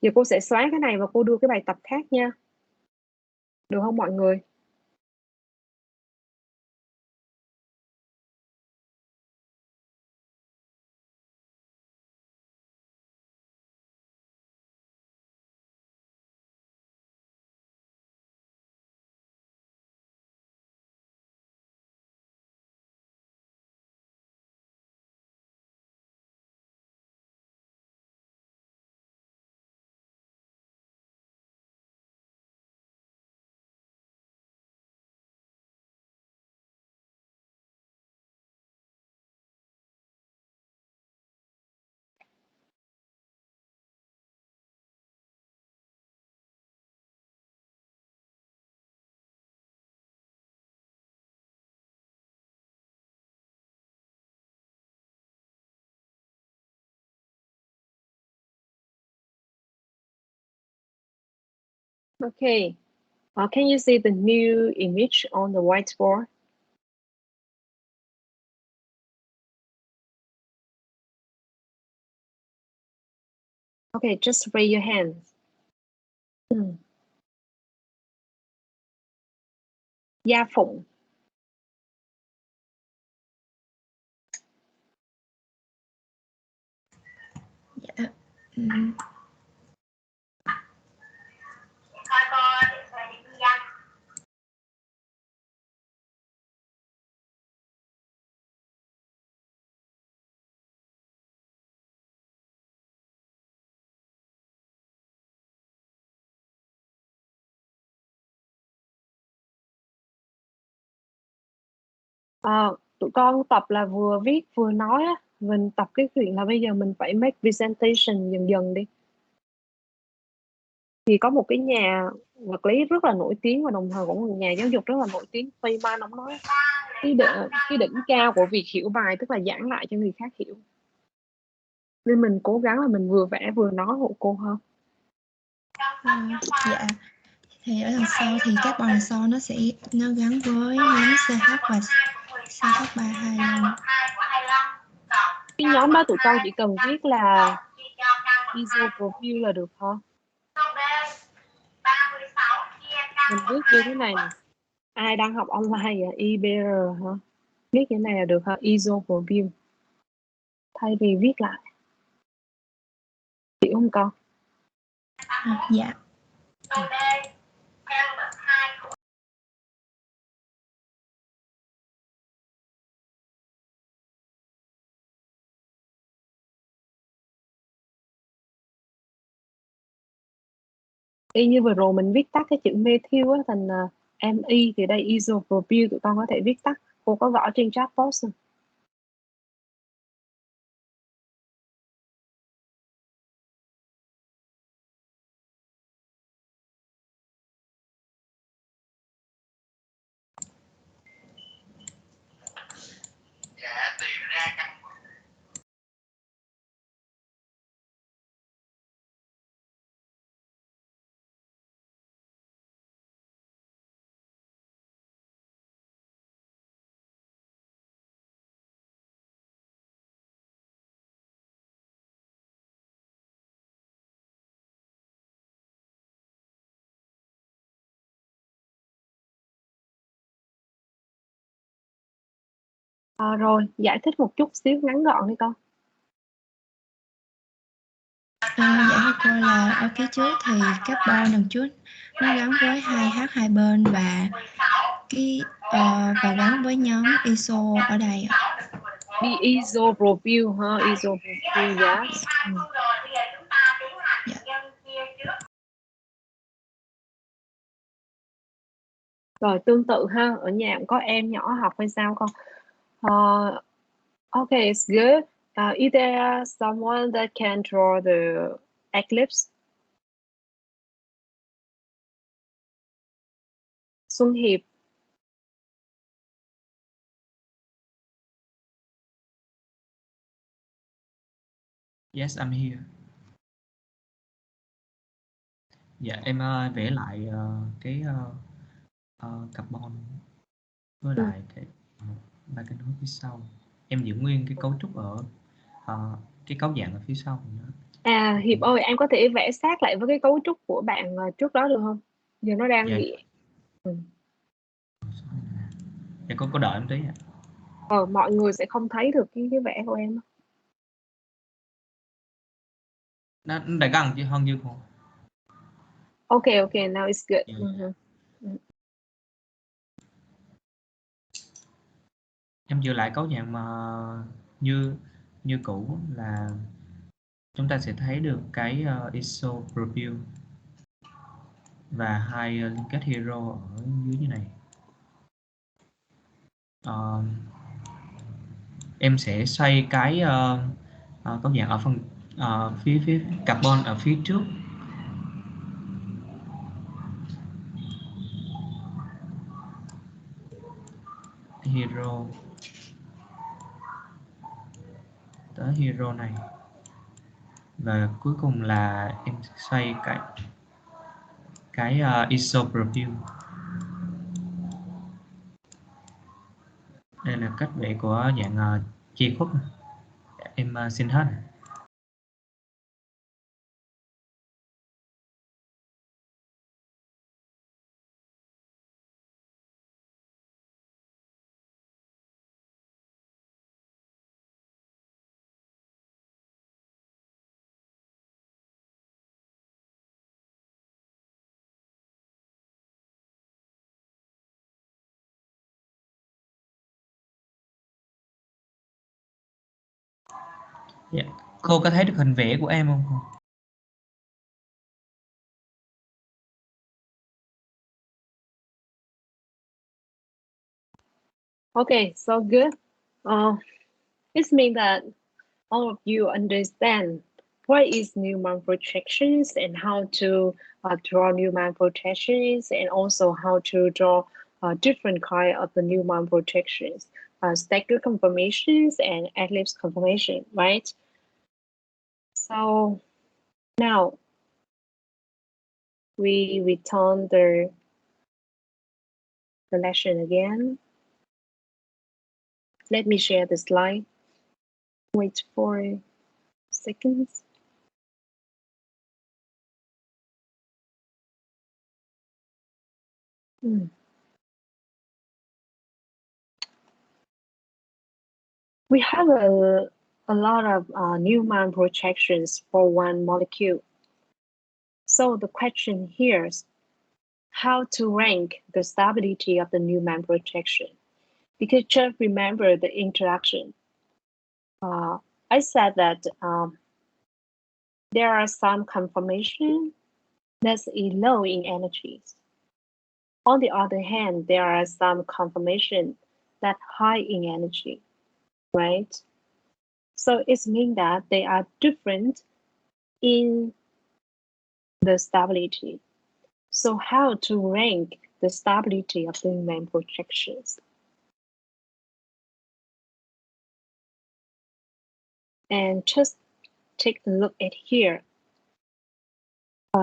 Giờ cô sẽ xóa cái này và cô đưa cái bài tập khác nha. Được không mọi người? Okay. Can you see the new image on the whiteboard? Okay, just raise your hands. Gia Phụng. Dạ. Tụi con tập là vừa viết vừa nói á, mình tập cái chuyện là bây giờ mình phải make presentation dần dần đi. Thì có một cái nhà vật lý rất là nổi tiếng và đồng thời cũng một nhà giáo dục rất là nổi tiếng, Feynman, ông nói cái đỉnh cao của việc hiểu bài tức là giảng lại cho người khác hiểu. Nên mình cố gắng là mình vừa vẽ vừa nói hộ cô hơn. Dạ. Thì ở đằng sau thì các bài sau nó gắn với nhóm CH và CH32 luôn. Cái nhóm đó tụi con chỉ cần viết là ISO profile là được thôi. Mình viết như thế này nè. Ai đang học online vậy? IBR hả? Viết như thế này là được hả? ISO profile. Thay vì viết lại. Hiểu không con? Dạ. Y như vừa rồi mình viết tắt cái chữ methyl á, thành MI thì đây isopropyl, tụi con có thể viết tắt. Cô có gõ trên chat box không? Rồi, giải thích một chút xíu ngắn gọn đi con. Dạ thưa cô là ở phía trước thì carbon đằng trước nó gắn với 2H hai bên và và gắn với nhóm iso ở đây ạ. Isopropyl ha, isopropyl gas. Rồi tương tự ha, ở nhà cũng có em nhỏ học hay sao con? Okay, it's good. Is there someone that can draw the eclipse? Xuân Hiệp. Yes, I'm here. Dạ em vẽ lại cái carbon với lại ba cái nối phía sau. Em giữ nguyên cái cấu trúc ở cái cấu dạng ở phía sau nữa. Hiệp ơi, em có thể vẽ sát lại với cái cấu trúc của bạn trước đó được không? Giờ nó đang Dạ. bị Dạ có đợi em tí ạ. mọi người sẽ không thấy được cái vẽ của em. Nó đã gần chứ hơn như không? Okay, now it's good. Dạ. Em giữ lại cấu dạng mà như cũ là chúng ta sẽ thấy được cái ISO preview và hai liên kết hero ở dưới như này. Em sẽ xoay cái cấu dạng ở phần phía carbon ở phía trước. Hero tới hero này, và cuối cùng là em xoay cái ISO preview. Đây là cách vẽ của dạng che khuất. Em xin hết. Dạ. Cô có thấy được hình vẽ của em không? Okay, so good. It means that all of you understand what is Newman projections and how to draw Newman projections, and also how to draw different kind of the Newman projections, staggered conformations and ellipse conformation, right? So now we return the lesson again. Let me share the slide. Wait for seconds. We have a lot of Newman projections for one molecule. So the question here is how to rank the stability of the Newman projection. Because just remember the introduction. I said that there are some conformation that's low in energies. On the other hand, there are some conformation that high in energy, right? So it means that they are different in the stability. So how to rank the stability of the Newman projections? And just take a look at here.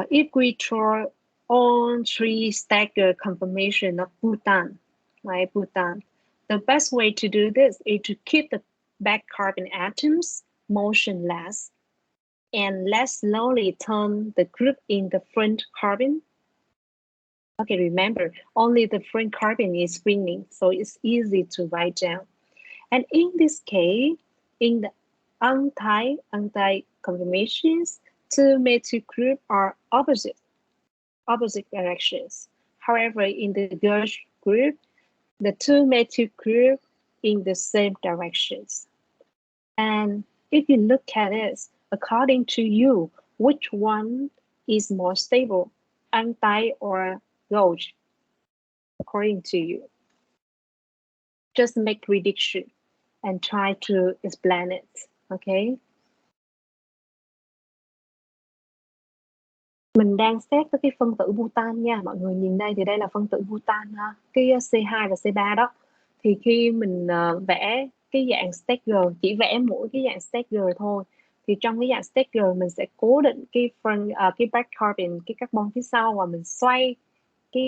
If we draw all three staggered conformation of Bhutan, right, Bhutan, the best way to do this is to keep the back carbon atoms motionless and let's slowly turn the group in the front carbon. Okay, remember, only the front carbon is spinning, so it's easy to write down. And in this case, in the anti-conformations, two metal groups are opposite directions. However, in the gauge group, the two metal groups in the same directions. And if you look at it, according to you, which one is more stable, anti or gauge? According to you, just make prediction and try to explain it. Okay. Mình đang xét với cái phân tử butan nha. Mọi người nhìn đây thì đây là phân tử butan ha. Cái C2 và C3 đó. Thì khi mình vẽ cái dạng stagger, chỉ vẽ mỗi cái dạng stagger thôi. Thì trong cái dạng stagger mình sẽ cố định cái cái back carbon, cái carbon phía sau, và mình xoay cái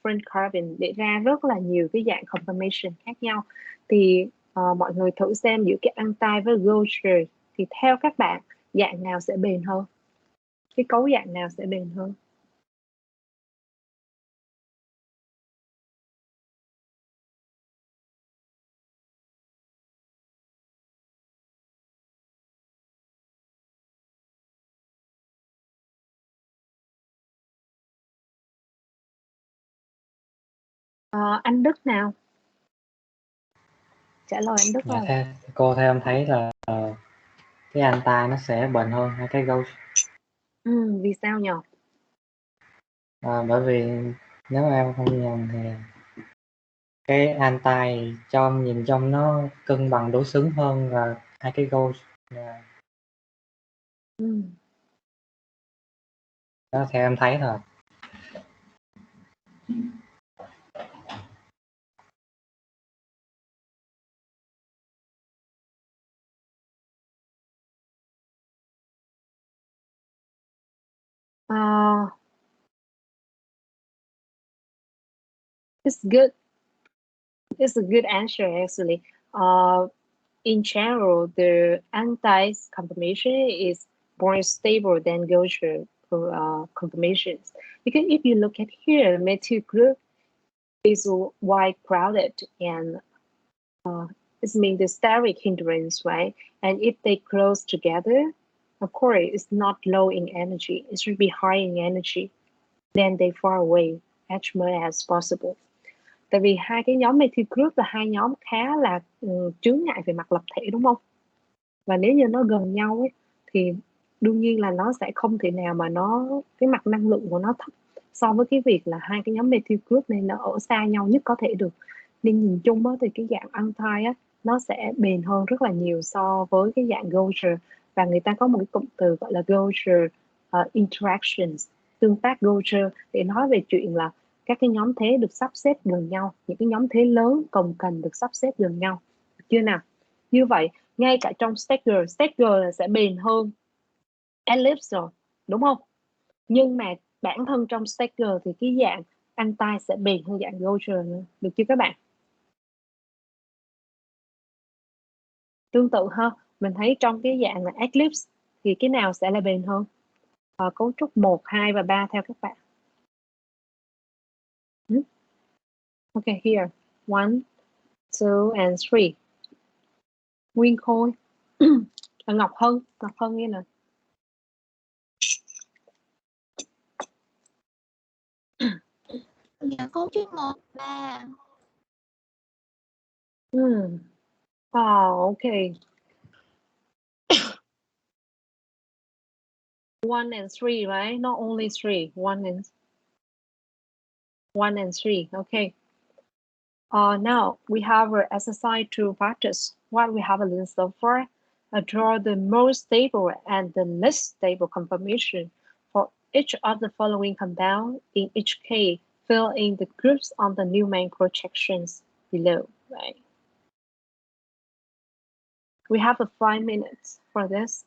front carbon để ra rất là nhiều cái dạng conformation khác nhau. Thì mọi người thử xem giữa cái anti với gauge thì theo các bạn dạng nào sẽ bền hơn? Cái cấu dạng nào sẽ bền hơn? Anh Đức nào? Trả lời anh Đức Dạ, ơi. theo em thấy là cái anti nó sẽ bền hơn hai cái ghost. Vì sao nhỉ? Bởi vì nếu mà em không nhầm thì cái anti nhìn trong nó cân bằng đối xứng hơn là hai cái ghost. Đó theo em thấy thôi. It's good. It's a good answer actually. In general, the anti-confirmation is more stable than Gaussian confirmations. Because if you look at here, the methyl group is wide crowded and it means the steric hindrance, right? And if they close together, of course, it's not low in energy. It should be high in energy. Then they far away as much as possible. Tại vì hai cái nhóm methyl group là hai nhóm khá là chướng ngại về mặt lập thể đúng không? Và nếu như nó gần nhau ấy, thì đương nhiên là nó sẽ không thể nào mà cái mặt năng lượng của nó thấp so với cái việc là hai cái nhóm methyl group này nó ở xa nhau nhất có thể được. Nên nhìn chung á, thì cái dạng anti á, nó sẽ bền hơn rất là nhiều so với cái dạng Gaussian. Và người ta có một cái cụm từ gọi là Gaussian interactions, tương tác Gaussian, để nói về chuyện là các cái nhóm thế được sắp xếp gần nhau, những cái nhóm thế lớn cồng kềnh được sắp xếp gần nhau, được chưa nào? Như vậy ngay cả trong Steger là sẽ bền hơn ellipse rồi, đúng không? Nhưng mà bản thân trong Steger thì cái dạng anti sẽ bền hơn dạng Gaussian nữa, được chưa các bạn? Tương tự ha, mình thấy trong cái dạng là eclipse thì cái nào sẽ là bền hơn? Cấu trúc 1, 2 và 3 theo các bạn. Okay, here. 1, 2 and 3. Nguyên Khôi. Ngọc Hân nghe nè. Dạ cấu trúc 1, 3. Okay. 1 and 3, right? Not only 3. 1 and 3. Okay. Now we have an exercise to practice. What we have a list so far. Draw the most stable and the least stable conformation for each of the following compound. In each case, fill in the groups on the Newman projections below. Right. We have 5 minutes for this.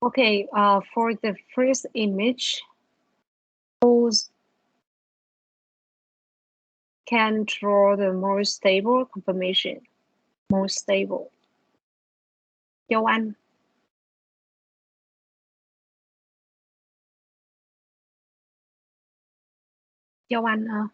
Okay, for the first image, who's can draw the more stable conformation, more stable. Châu Anh. Châu Anh hả?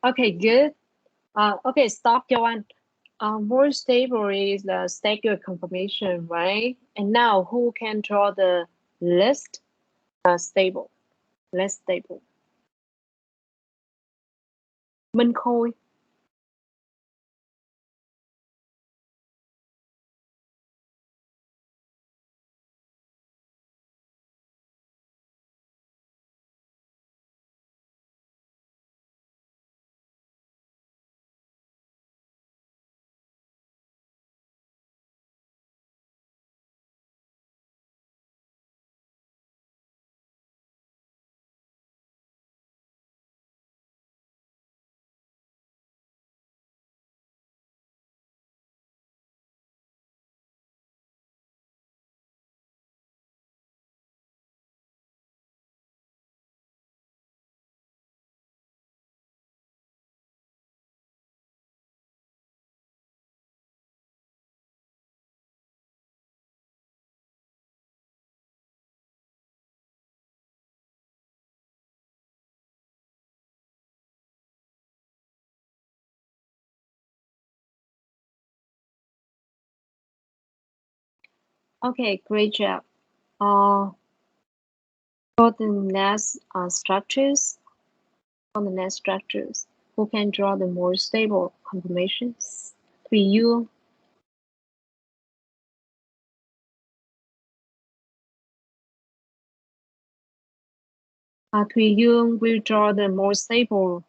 Okay, good. Okay, stop, Joanne. More stable is the staggered conformation, right? And now, who can draw the list stable, less stable? Minh Khôi. Okay, great job. For the next structures, who can draw the more stable conformations? Thùy Dương. Thùy Dương will draw the more stable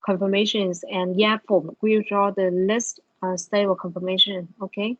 conformations, and Gia Phụng will draw the less stable conformation. Okay.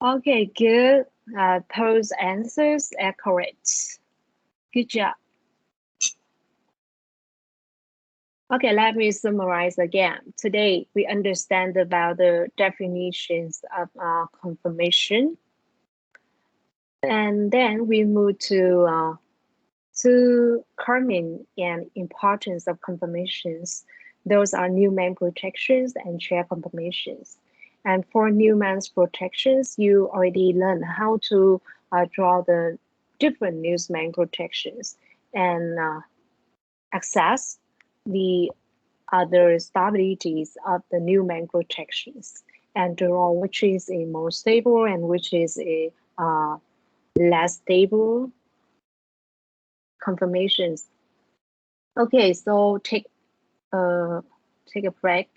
Okay, good. Those answers are correct. Good job. Okay, let me summarize again. Today, we understand about the definitions of confirmation. And then we move to common and importance of confirmations. Those are Newman protections and chair confirmations. And for Newman's protections, you already learned how to draw the different Newman protections and access the other stabilities of the Newman protections and draw which is a more stable and which is a less stable confirmations. Okay, so take a break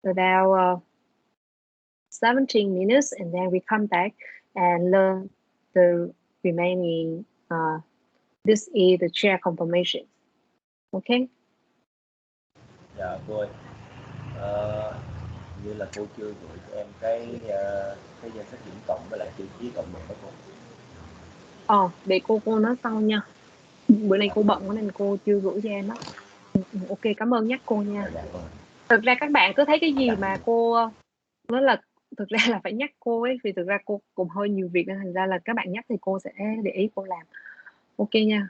about 17 minutes, and then we come back and learn the remaining. This is the chair confirmation. Okay. Dạ cô ơi, như là cô chưa gửi cho em cái danh sách điểm cộng với lại tiêu chí cộng đồng đó cô. Để cô nói sau nha. Bữa nay cô bận nên cô chưa gửi cho em á. Ok, cảm ơn nhắc cô nha. Dạ vâng. Thực ra các bạn cứ thấy cái gì mà cô nói là thực ra là phải nhắc cô ấy, vì thực ra cô cũng hơi nhiều việc nên thành ra là các bạn nhắc thì cô sẽ để ý cô làm. Ok nha.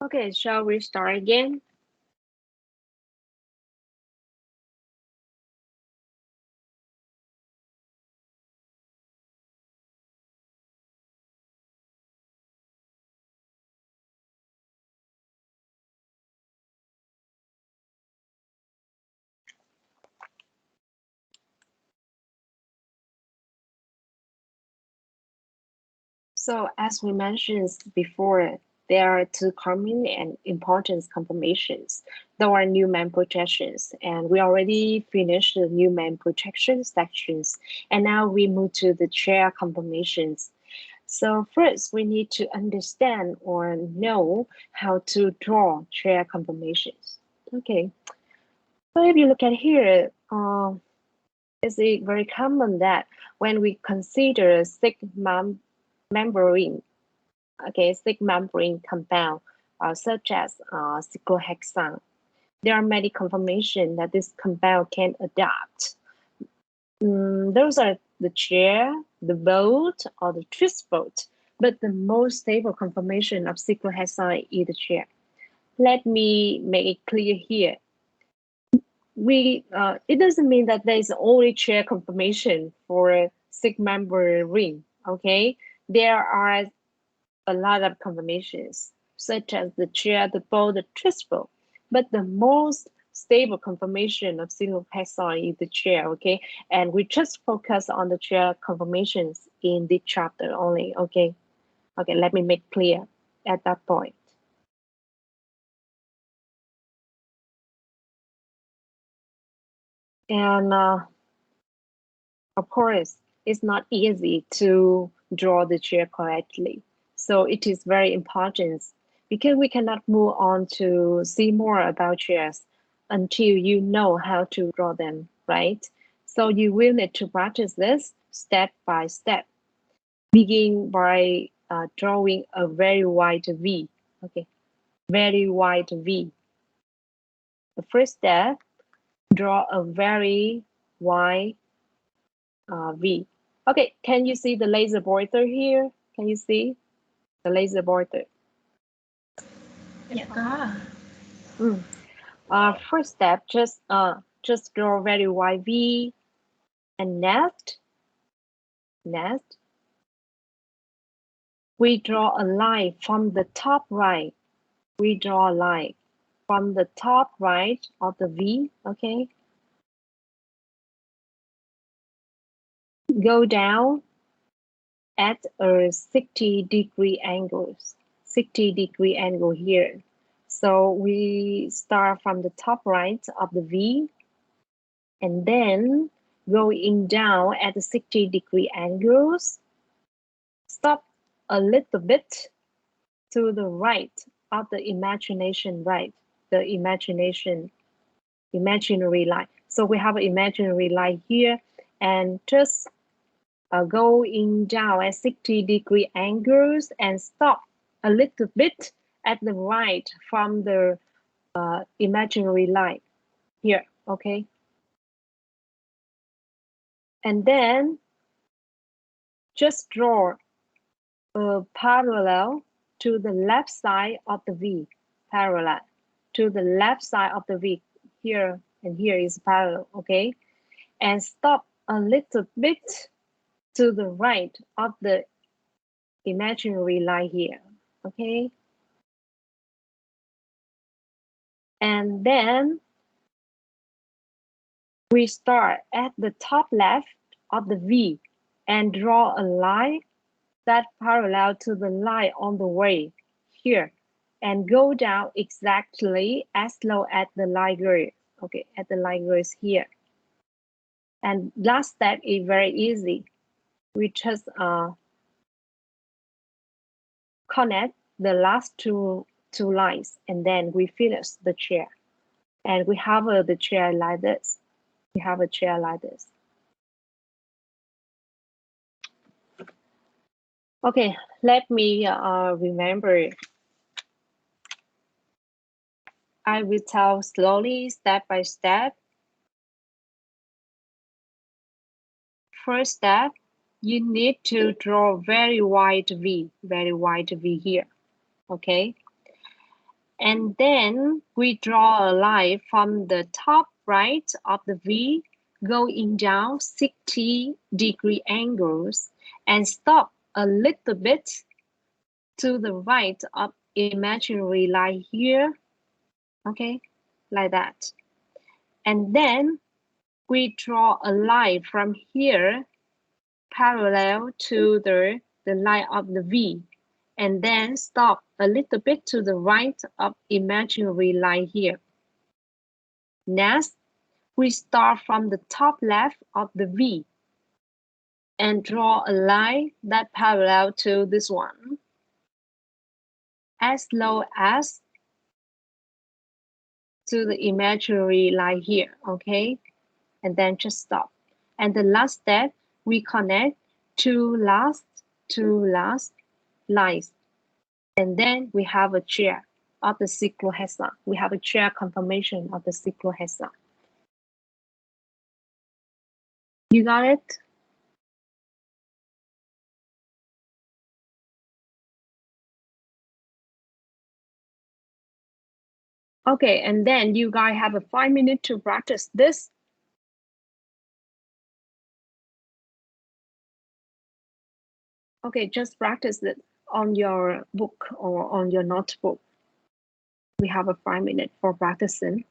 Okay, shall we start again? So as we mentioned before, there are two common and important confirmations. There are Newman projections, and we already finished the Newman projection sections, and now we move to the chair confirmations. So first, we need to understand or know how to draw chair confirmations. Okay, so if you look at here, it's very common that when we consider sigma membrane, okay, sigma membrane compound, such as cyclohexane, there are many confirmations that this compound can adapt. Those are the chair, the boat, or the twist boat. But the most stable conformation of cyclohexane is the chair. Let me make it clear here. It doesn't mean that there is only chair conformation for sigma-membrane ring. Okay, there are a lot of conformations, such as the chair, the boat, the twist boat. But the most stable conformation of cyclohexane is the chair, okay? And we just focus on the chair conformations in this chapter only, okay? Okay, let me make clear at that point. And of course, it's not easy to draw the chair correctly. So it is very important because we cannot move on to see more about chairs until you know how to draw them, right? So you will need to practice this step by step. Begin by drawing a very wide V, okay? Very wide V. The first step, draw a very wide V. Okay, can you see the laser pointer here? Can you see the laser pointer? Dạ có. First step, just draw very wide V and next. We draw a line from the top right. We draw a line from the top right of the V, okay? Go down at a 60-degree angle, 60-degree angle here. So we start from the top right of the V and then going down at the 60-degree angles. Stop a little bit to the right of the imaginary line. So we have an imaginary line here and just going down at 60-degree angles and stop a little bit at the right from the imaginary line here, okay? And then just draw a parallel to the left side of the V, parallel to the left side of the V. Here and here is parallel, okay? And stop a little bit to the right of the imaginary line here, okay? And then we start at the top left of the V and draw a line that parallel to the line on the way here and go down exactly as low as the line grid, okay, at the line grid here. And last step is very easy. We just connect the last two lines and then we finish the chair. And we have the chair like this. We have a chair like this. Okay, let me remember. I will tell slowly, step by step. First step, you need to draw very wide V here, okay? And then we draw a line from the top right of the V, going down 60-degree angles, and stop a little bit to the right of imaginary line here. Okay, like that. And then we draw a line from here parallel to the line of the V, and then stop a little bit to the right of imaginary line here. Next, we start from the top left of the V and draw a line that parallel to this one, as low as to the imaginary line here, okay? And then just stop. And the last step, we connect two last lines. And then we have a chair of the cyclohexan. We have a chair conformation of the cyclohexan. You got it? Okay, and then you guys have a 5 minutes to practice this. Okay, just practice it on your book or on your notebook. We have a 5 minutes for practicing.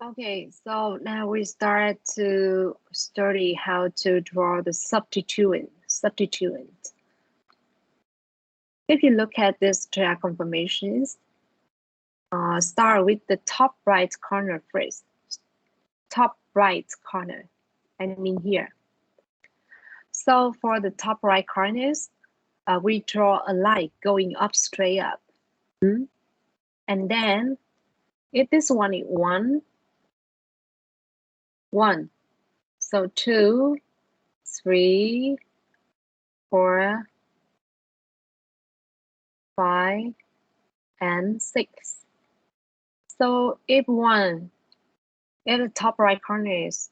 Okay, so now we start to study how to draw the substituent. If you look at this track conformations, start with the top right corner first. Top right corner, I mean here. So for the top right corners, we draw a line going up, straight up. And then if this one is 1, so 2, 3, 4, 5, and 6. So if the top right corner is,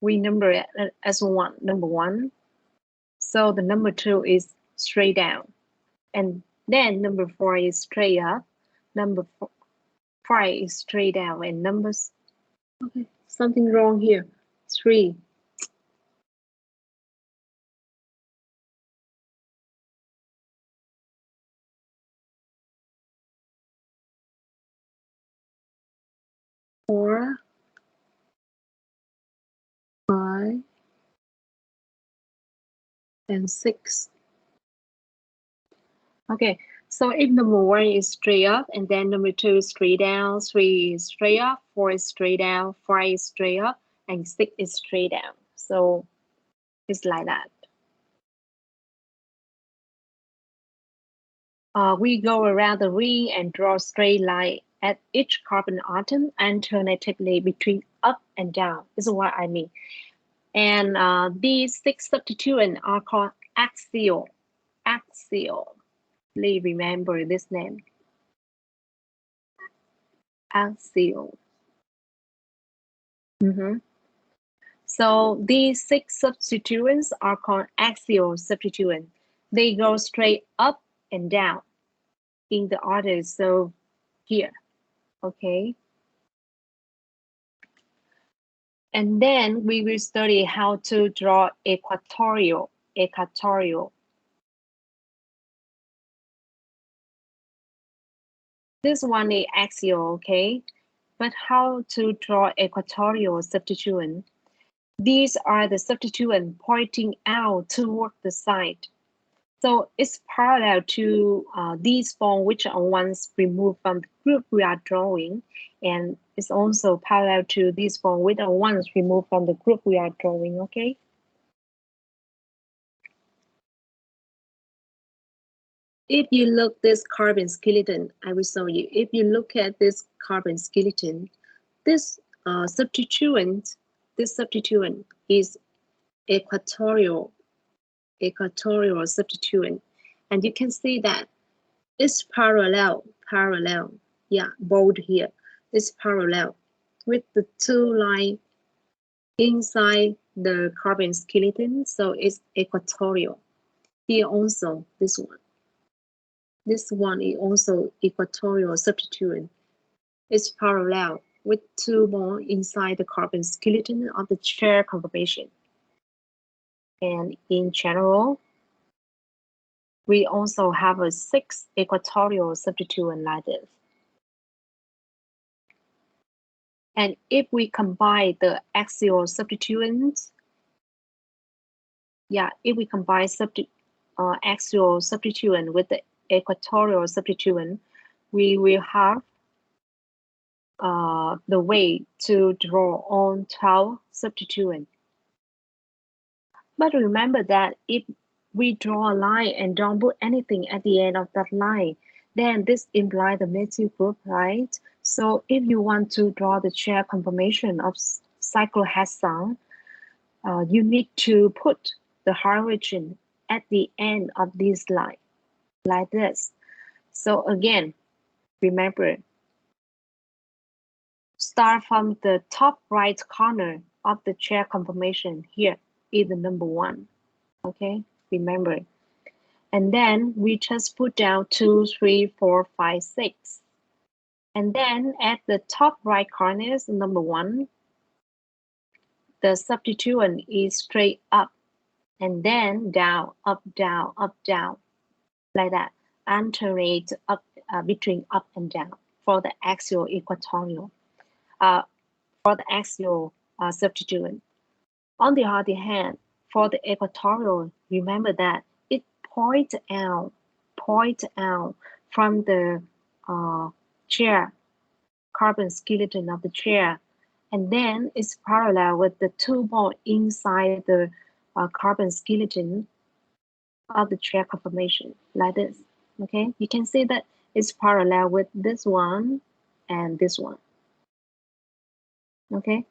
we number it as number 1. So the number 2 is straight down. And then number 4 is straight up. Number 5 is straight down. And numbers, okay, something wrong here. 3. Four, 5, and 6. Okay, so if number 1 is straight up, and then number 2 is straight down, 3 is straight up, 4 is straight down, 5 is straight up, and 6 is straight down. So it's like that. We go around the ring and draw a straight line at each carbon atom alternatively between up and down. This is what I mean. And these 6 substituents are called axial. Please remember this name. Axial. So these 6 substituents are called axial substituents. They go straight up and down in the order, so here, okay? And then we will study how to draw equatorial. This one is axial, okay? But how to draw equatorial substituent? These are the substituents pointing out toward the side. So it's parallel to these bonds which are once removed from the group we are drawing, and it's also parallel to these bonds which are once removed from the group we are drawing, okay? If you look this carbon skeleton, I will show you. If you look at this carbon skeleton, this substituent is equatorial substituent, and you can see that it's parallel, yeah, bold here. It's parallel with the 2 lines inside the carbon skeleton, so it's equatorial. Here also, this one is also equatorial substituent. It's parallel with 2 bonds inside the carbon skeleton of the chair conformation. And in general, we also have a 6 equatorial substituent like this. And if we combine the axial substituents, if we combine axial substituent with the equatorial substituent, we will have the way to draw on 12 substituents. But remember that if we draw a line and don't put anything at the end of that line, then this implies the methyl group, right? So if you want to draw the chair conformation of cyclohexane, you need to put the hydrogen at the end of this line, like this. So again, remember, start from the top right corner of the chair conformation. Here is the number 1, okay? Remember. And then we just put down 2, 3, 4, 5, 6. And then at the top right corner is number 1. The substituent is straight up and then down, up, down, like that. Alternate up between up and down for the axial equatorial. for the axial substituent. On the other hand, for the equatorial, remember that it points out from the chair, carbon skeleton of the chair, and then it's parallel with the two bonds inside the carbon skeleton of the chair conformation, like this. Okay, you can see that it's parallel with this one and this one. Okay,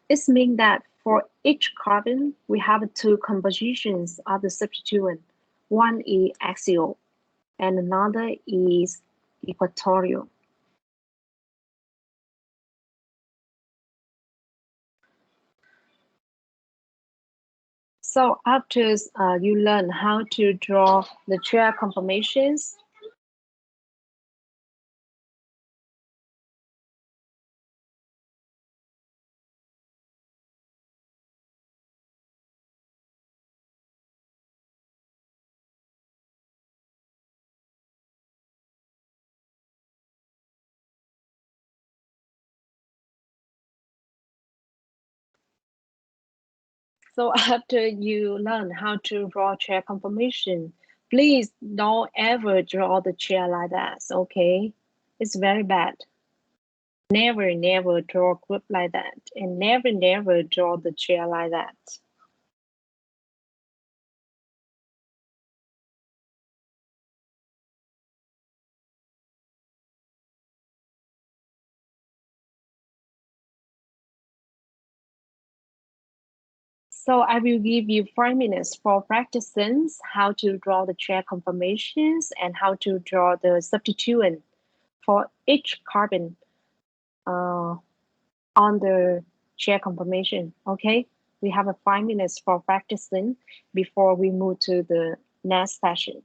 it means that for each carbon, we have two compositions of the substituent. One is axial and another is equatorial. So after you learn how to draw the chair conformations, so after you learn how to draw chair conformation, please don't ever draw the chair like that, okay? It's very bad. Never draw a group like that, and never draw the chair like that. So I will give you 5 minutes for practicing how to draw the chair conformations and how to draw the substituent for each carbon on the chair conformation. Okay, we have 5 minutes for practicing before we move to the next session.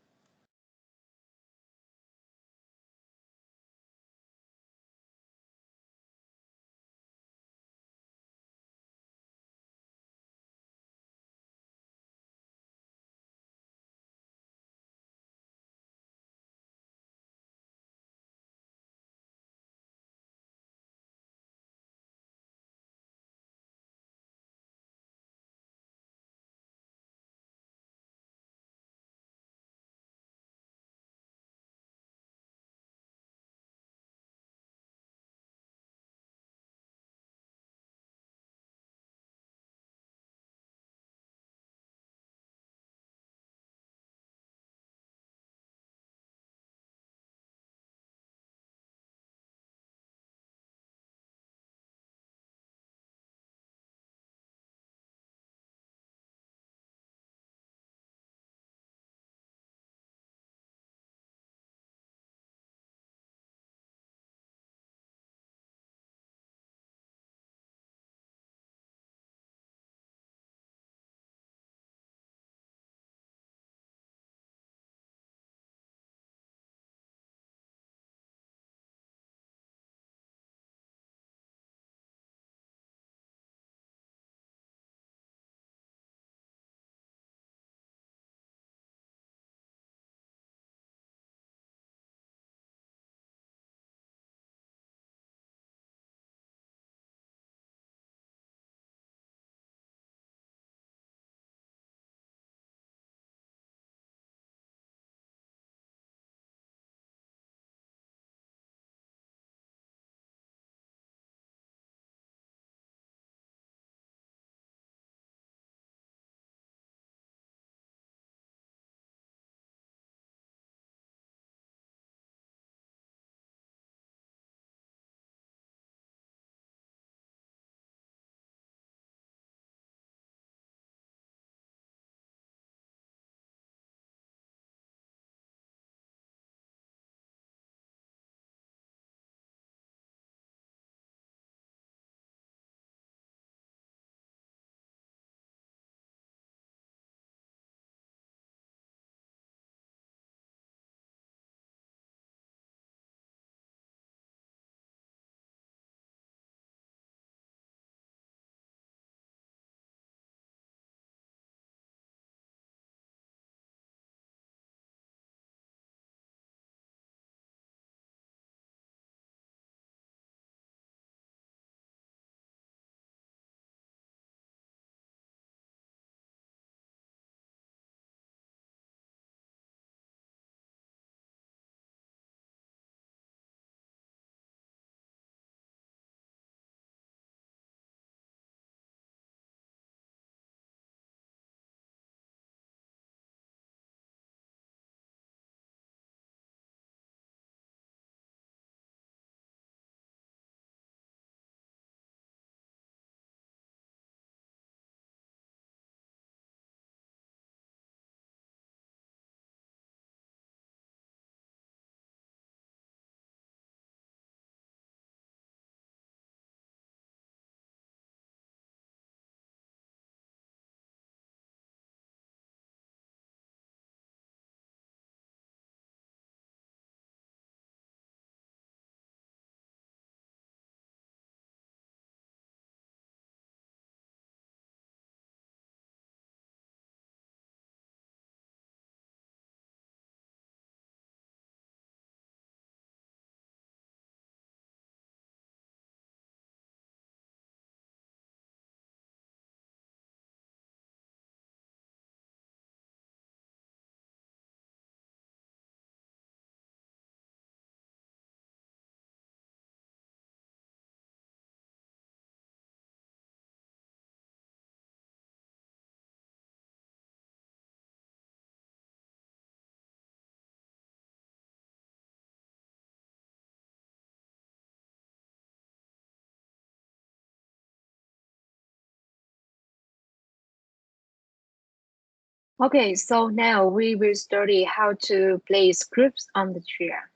Okay, so now we will study how to place groups on the chair.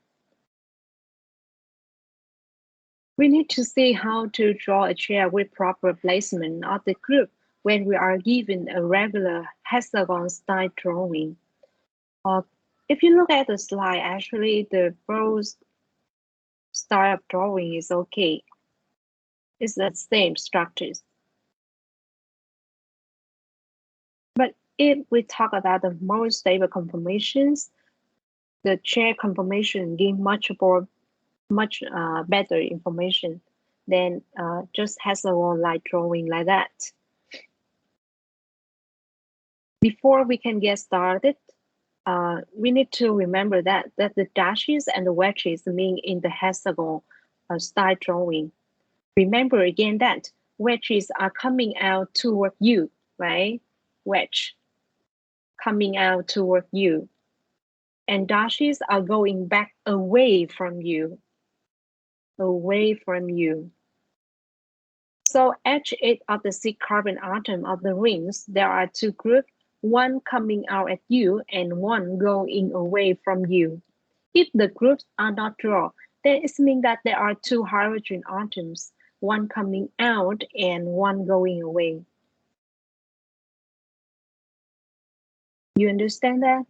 We need to see how to draw a chair with proper placement of the group when we are given a regular hexagon style drawing. If you look at the slide, actually the first style of drawing is okay. It's the same structures. But if we talk about the more stable conformations, the chair conformation give much better information than just hexagon like drawing like that. Before we can get started, we need to remember that the dashes and the wedges mean in the hexagon style drawing. Remember again that wedges are coming out toward you, right? Wedge coming out toward you. And dashes are going back away from you. Away from you. So at each of the 6 carbon atom of the rings, there are 2 groups, one coming out at you and one going away from you. If the groups are not drawn, then it means that there are 2 hydrogen atoms, one coming out and one going away. You understand that?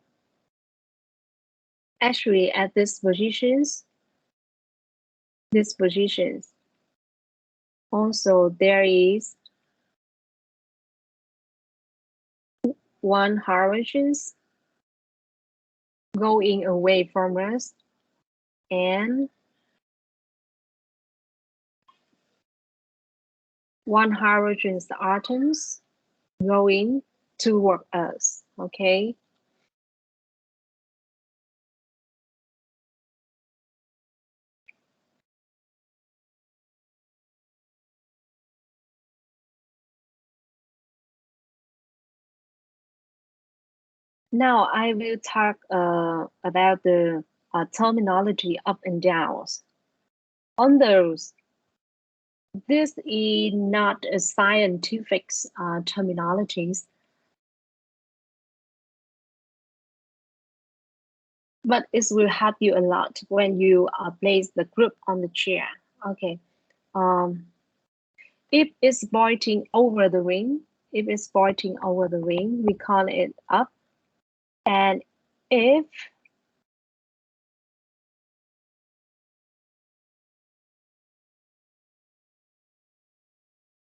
Actually, at these positions, also there is 1 hydrogen going away from us and 1 hydrogen atoms going toward us, okay? Now I will talk about the terminology up and downs. On those, this is not a scientific terminologies, but it will help you a lot when you place the group on the chair. Okay. If it's pointing over the ring, we call it up. And if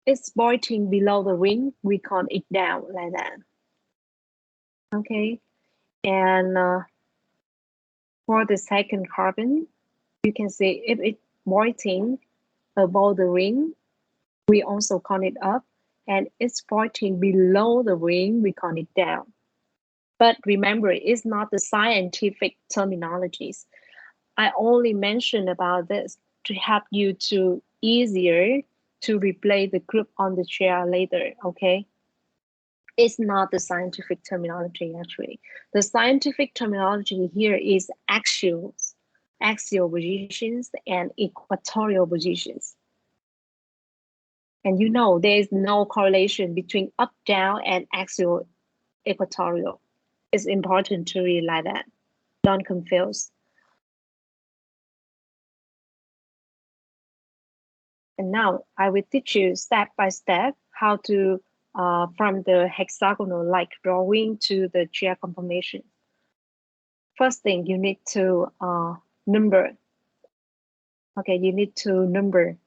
it's pointing below the ring, we call it down like that. Okay. And for the second carbon, you can see if it's pointing above the ring, we also call it up. And it's pointing below the ring, we call it down. But remember, it's not the scientific terminologies. I only mention about this to help you to easier to replay the group on the chair later, okay? It's not the scientific terminology, actually. The scientific terminology here is axial positions and equatorial positions. And you know there is no correlation between up, down, and axial equatorial. It's important to realize that. Don't confuse. And now I will teach you step by step how to from the hexagonal-like drawing to the chair conformation. First thing, you need to number. Okay, you need to number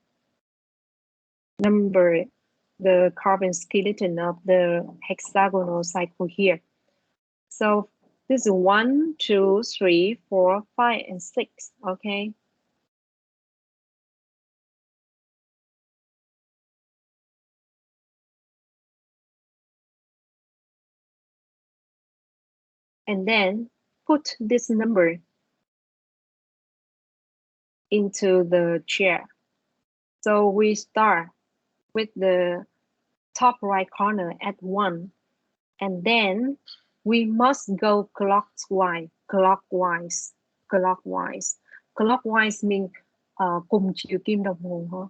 the carbon skeleton of the hexagonal cycle here. So this is 1, 2, 3, 4, 5, and 6. Okay. And then put this number into the chair. So we start with the top right corner at 1, and then we must go clockwise. Clockwise means cùng chiều kim đồng hồ hả?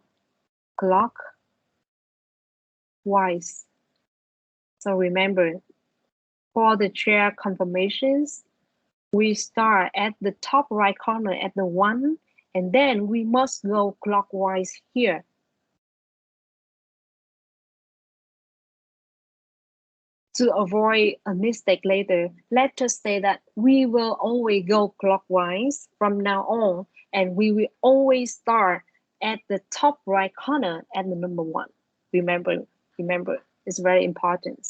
Clockwise. So remember, For the chair confirmations, we start at the top right corner at the 1, and then we must go clockwise here. To avoid a mistake later, let us say that we will always go clockwise from now on, and we will always start at the top right corner at the number 1. Remember, it's very important.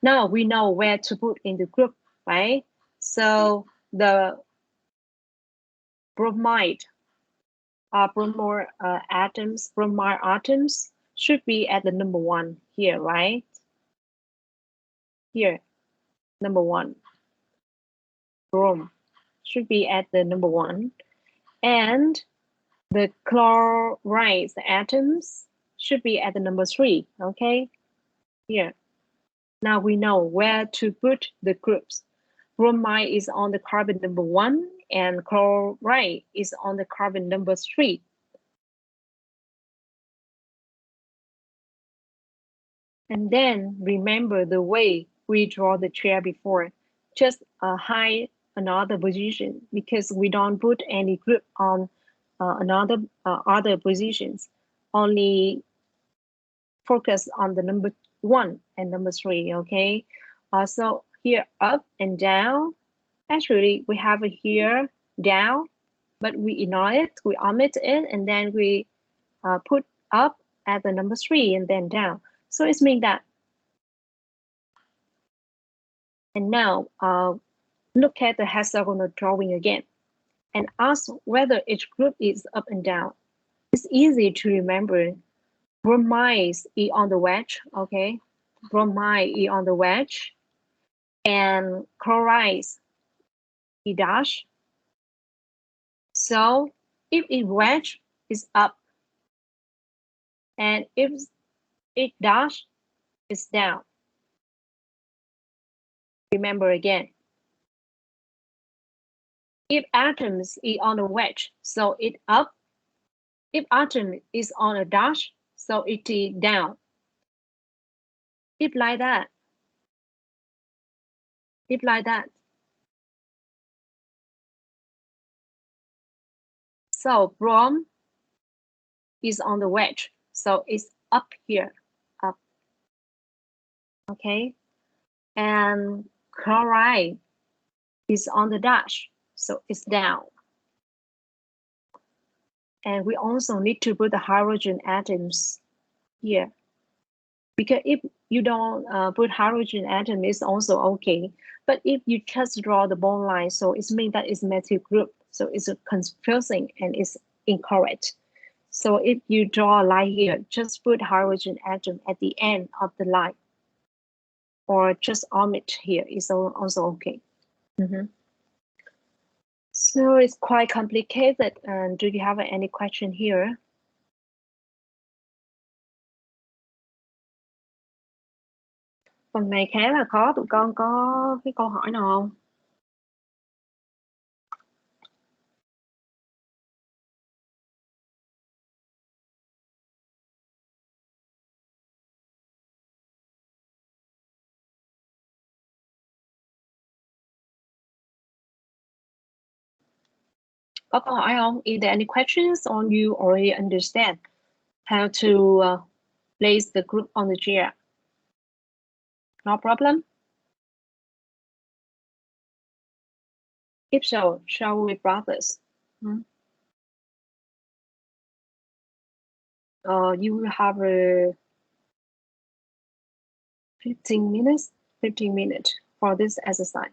Now we know where to put in the group, right? So the bromide atoms should be at the number 1 here, right? Here, number 1. Brom should be at the number 1. And the chloride atoms should be at the number 3, okay? Here. Now we know where to put the groups. Bromide is on the carbon number 1, and chloride is on the carbon number 3. And then remember the way we draw the chair before. Just hide another position because we don't put any group on other positions. Only focus on the number 1 and number 3, okay? So here up and down. Actually, we have here down, but we ignore it, we omit it, and then we put up at the number 3 and then down. So it means that. And now look at the hexagonal drawing again and ask whether each group is up and down. It's easy to remember. Bromide is on the wedge, okay? Bromide is on the wedge, and chloride is dash. So if it wedge is up, and if it dash is down. Remember again. If atoms is on a wedge, so it up. If atom is on a dash, so it is down. If like that. If like that. So brom is on the wedge, so it's up here, up. Okay, and chloride is on the dash, so it's down. And we also need to put the hydrogen atoms here, because if you don't put hydrogen atom, it's also okay. But if you just draw the bond line, so it means that it's methyl group, so it's confusing and it's incorrect. So if you draw a line here, just put hydrogen atom at the end of the line, or just omit here is also okay. So it's quite complicated. And do you have any question here? Phần này khá là khó, tụi con có cái câu hỏi nào không? Có câu hỏi không? Is there any questions or you already understand how to place the group on the chair? No problem? If so, shall we brothers? You will have 15 minutes for this exercise.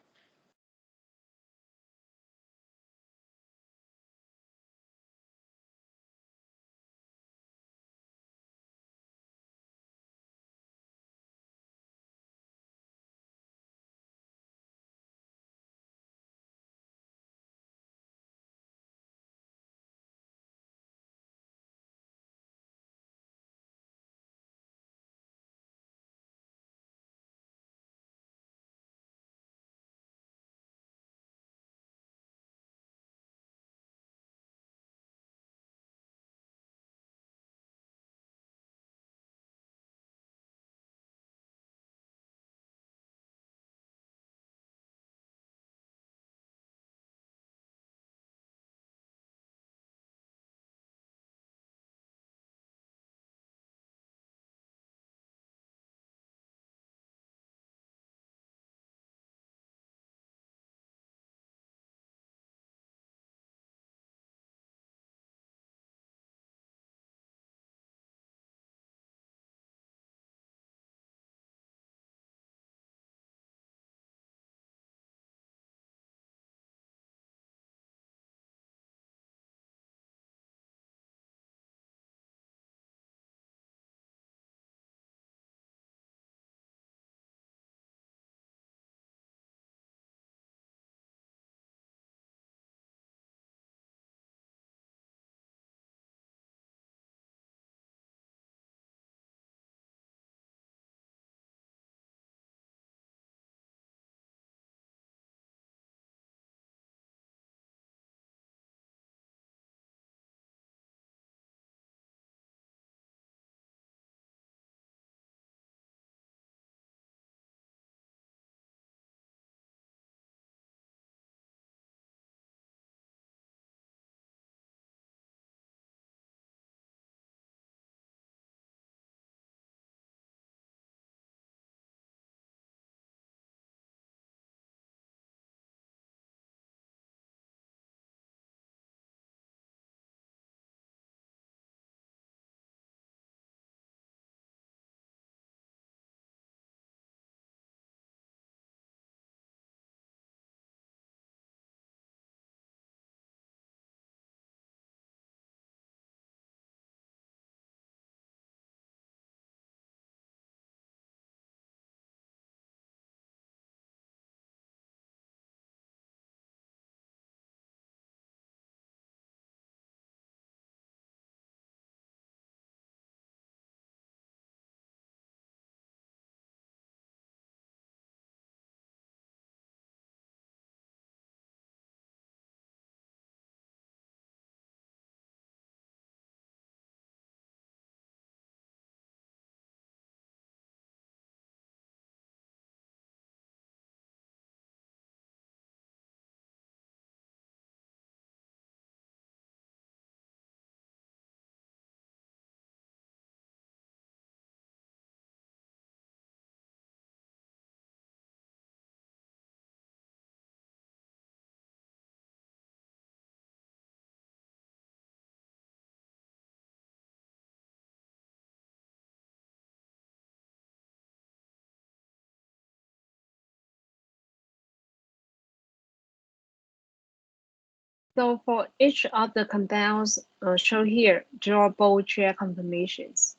So for each of the compounds shown here, draw bold chair confirmations.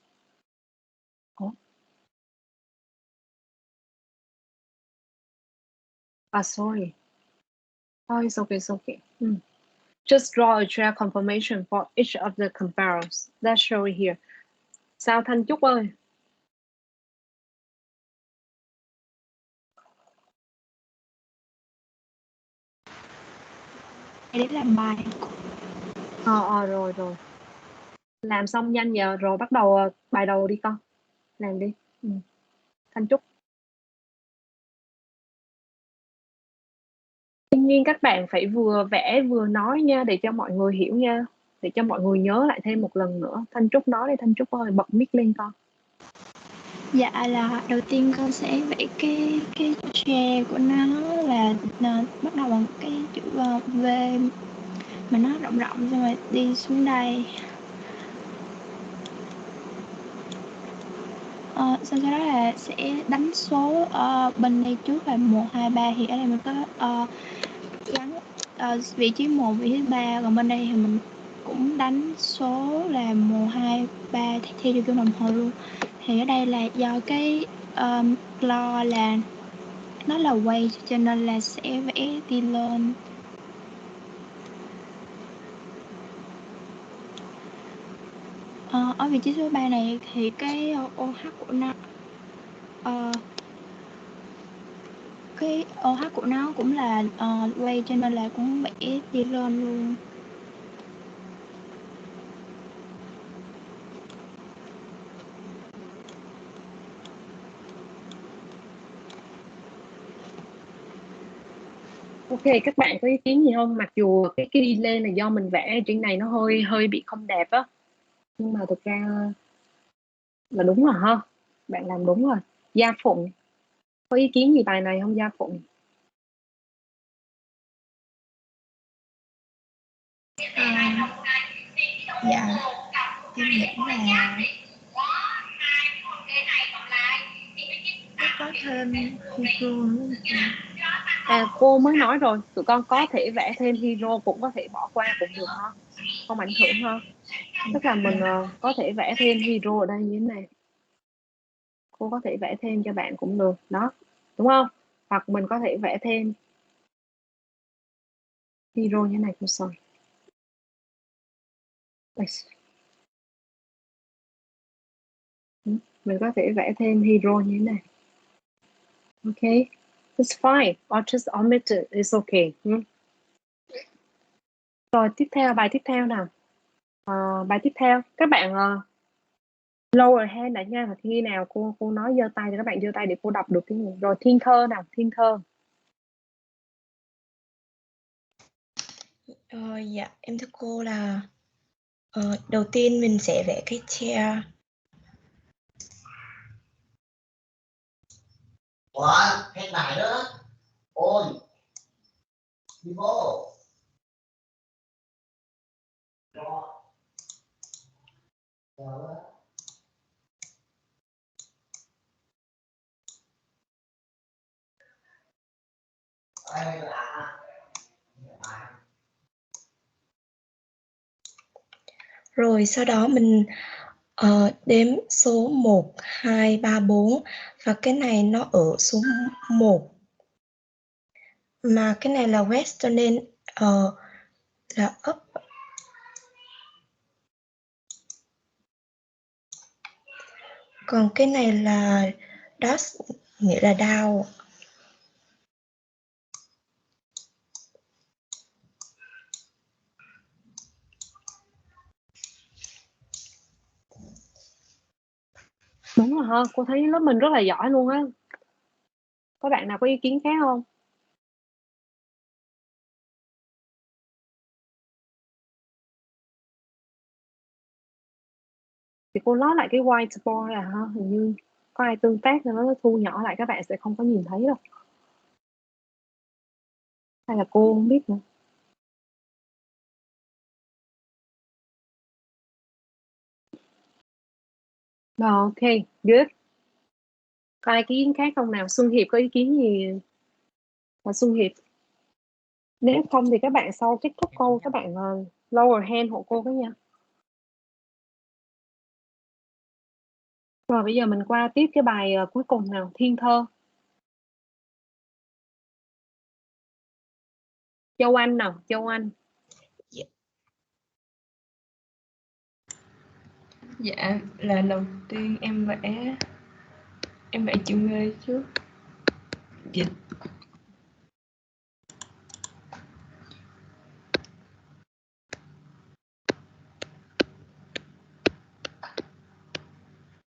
Oh. Sorry. Oh, it's okay, it's okay. Just draw a chair confirmation for each of the compounds that's shown here. Sao Thanh Trúc ơi? Để làm bài. Rồi. Làm xong nhanh giờ rồi bắt đầu bài đầu đi con. Làm đi. Thanh Trúc. Tuy nhiên các bạn phải vừa vẽ vừa nói nha, để cho mọi người hiểu nha, để cho mọi người nhớ lại thêm một lần nữa. Thanh Trúc nói đi Thanh Trúc ơi, bật mic lên con. Dạ là đầu tiên con sẽ vẽ cái chair của nó là bắt đầu bằng cái chữ V mà nó rộng rộng, xong rồi đi xuống đây. Sau đó là sẽ đánh số bên đây trước là 1, 2, 3, thì ở đây mình có gắn vị trí 1, vị trí 3, còn bên đây thì mình cũng đánh số là 1, 2, 3 theo kiểu đồng hồ luôn. Thì ở đây là do cái claw là nó là weight cho nên là sẽ vẽ đi lên. Ở vị trí số 3 này thì cái OH của nó cái OH của nó cũng là weight cho nên là cũng vẽ đi lên luôn. Ok, các bạn có ý kiến gì không? Mặc dù cái đi lên là do mình vẽ trên này nó hơi bị không đẹp á, nhưng mà thực ra là đúng rồi ha. Bạn làm đúng rồi. Gia Phụng, có ý kiến gì bài này không Gia Phụng? Dạ, em nghĩ là có thêm hydro nữa. Cô mới nói rồi, tụi con có thể vẽ thêm hero, cũng có thể bỏ qua cũng được ha, không ảnh hưởng ha. Tức là mình có thể vẽ thêm hero ở đây như thế này, cô có thể vẽ thêm cho bạn cũng được đó, đúng không? Hoặc mình có thể vẽ thêm hero như thế này cũng xong. Mình có thể vẽ thêm hero như thế này. Ok, it's fine, or just omit it, it's okay. Rồi tiếp theo, bài tiếp theo nào. Bài tiếp theo các bạn lower hand lại nha, và khi nào cô nói giơ tay thì các bạn giơ tay để cô đọc được cái gì. Rồi Thiên Thơ nào, Thiên Thơ. Dạ, em thưa cô là đầu tiên mình sẽ vẽ cái chair. Ủa, hết bài nữa. Ôi, đi vô. Rồi sau đó mình đếm số 1, 2, 3, 4 và cái này nó ở số 1. Mà cái này là west cho nên là up. Còn cái này là dash, nghĩa là down. Đúng rồi ha, cô thấy lớp mình rất là giỏi luôn á. Có bạn nào có ý kiến khác không? Thì cô nói lại cái whiteboard là ha, hình như có ai tương tác nên nó thu nhỏ lại, các bạn sẽ không có nhìn thấy đâu. Hay là cô không biết nữa. Rồi, ok, good. Có ai có ý kiến khác không nào? Xuân Hiệp có ý kiến gì? Và Xuân Hiệp. Nếu không thì các bạn sau kết thúc câu các bạn lower hand hộ cô cái nha. Rồi bây giờ mình qua tiếp cái bài cuối cùng nào, Thiên Thơ. Châu Anh nào, Châu Anh. Dạ, là đầu tiên em vẽ chữ Nghê trước. Dịch.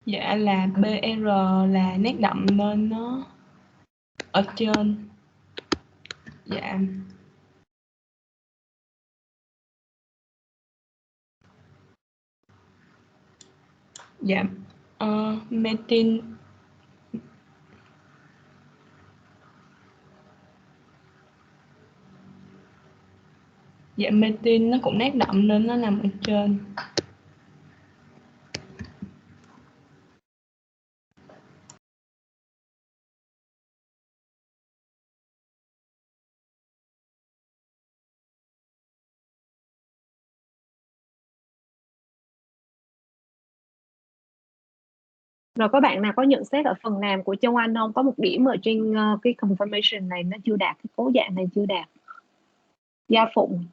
Dạ là BR là nét đậm nên nó ở trên. Dạ. Dạ. Metin. Dạ metin nó cũng nét đậm nên nó nằm ở trên. Rồi có bạn nào có nhận xét ở phần làm của Châu Anh không? Có một điểm ở trên cái confirmation này nó chưa đạt, cái cố dạng này chưa đạt. Gia Phụng.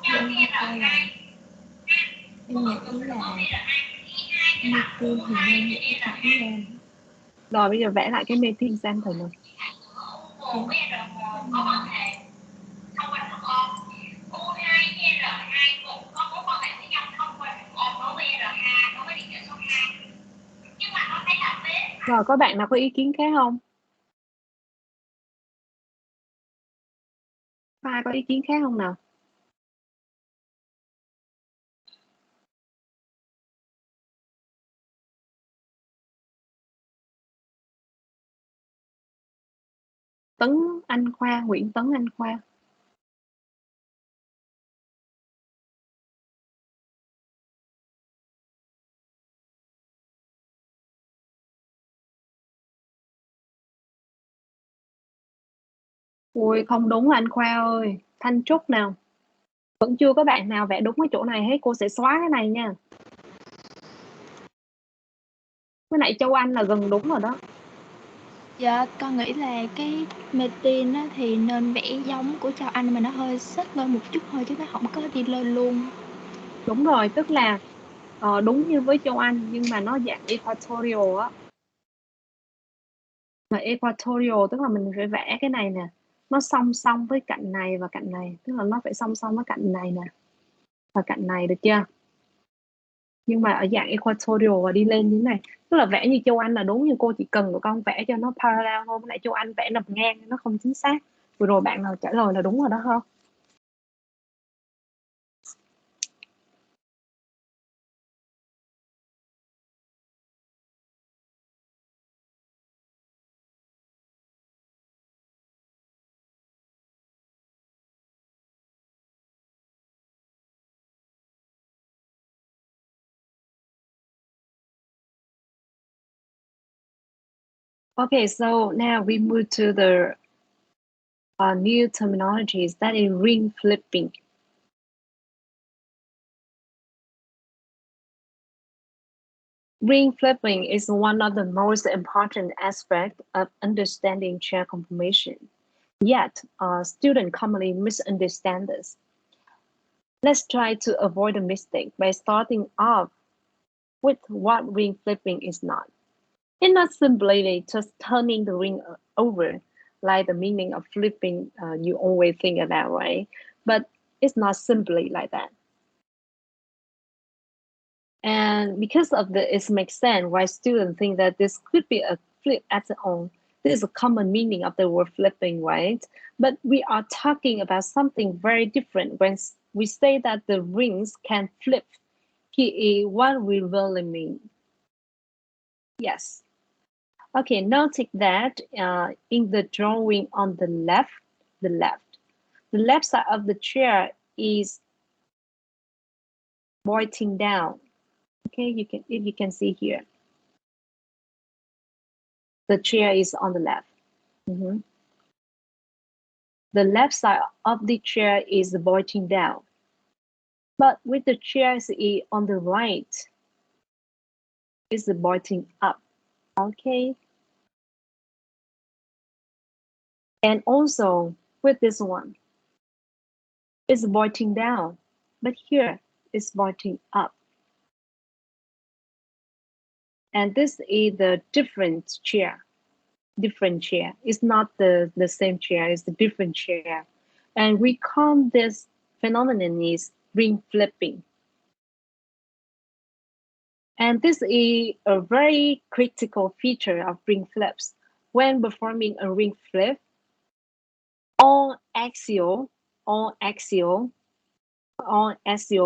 Em nghĩ là metin thì nên vẽ thẳng lên. Rồi bây giờ vẽ lại cái metin xem thử nào. Rồi có bạn nào có ý kiến khác không? Có ai có ý kiến khác không nào? Tấn Anh Khoa, Nguyễn Tấn Anh Khoa. Ui không đúng anh Khoa ơi. Thanh Trúc nào. Vẫn chưa có bạn nào vẽ đúng cái chỗ này hết. Cô sẽ xóa cái này nha. Cái này Châu Anh là gần đúng rồi đó. Dạ, con nghĩ là cái metin á, thì nên vẽ giống của Châu Anh mà nó hơi xích lên một chút thôi chứ nó không có đi lên luôn. Đúng rồi, tức là đúng như với Châu Anh nhưng mà nó dạng equatorial á. Mà equatorial tức là mình phải vẽ cái này nè. Nó song song với cạnh này và cạnh này. Tức là nó phải song song với cạnh này nè. Và cạnh này được chưa? Nhưng mà ở dạng equatorial và đi lên như thế này. Tức là vẽ như Châu Anh là đúng, nhưng cô chỉ cần của con vẽ cho nó parallel thôi. Với lại Châu Anh vẽ nằm ngang nó không chính xác. Vừa rồi bạn nào trả lời là đúng rồi đó không? Okay, so now we move to the new terminologies, that is ring flipping. Ring flipping is one of the most important aspects of understanding chair conformation. Yet, students commonly misunderstand this. Let's try to avoid a mistake by starting off with what ring flipping is not. It's not simply just turning the ring over, like the meaning of flipping you always think about, right? But it's not simply like that. And because of this, it makes sense why students think that this could be a flip at its own. This is a common meaning of the word flipping, right? But we are talking about something very different when we say that the rings can flip. Here is what we really mean. Yes. Okay, notice that in the drawing on the left side of the chair is pointing down. Okay, you can see here. The chair is on the left. Mhm. The left side of the chair is pointing down. But with the chair on the right, it's pointing up. Okay. And also with this one, it's pointing down. But here it's pointing up. And this is the different chair. Different chair. It's not the same chair, it's a different chair. And we call this phenomenon is ring flipping. And this is a very critical feature of ring flips. When performing a ring flip, all axial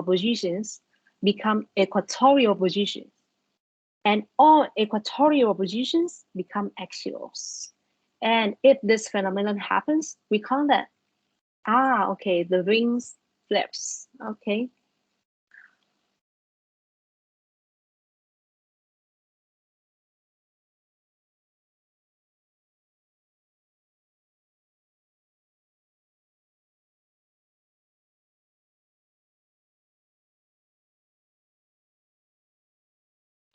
positions become equatorial positions. And all equatorial positions become axials. And if this phenomenon happens, we call that, okay, the rings flips, okay.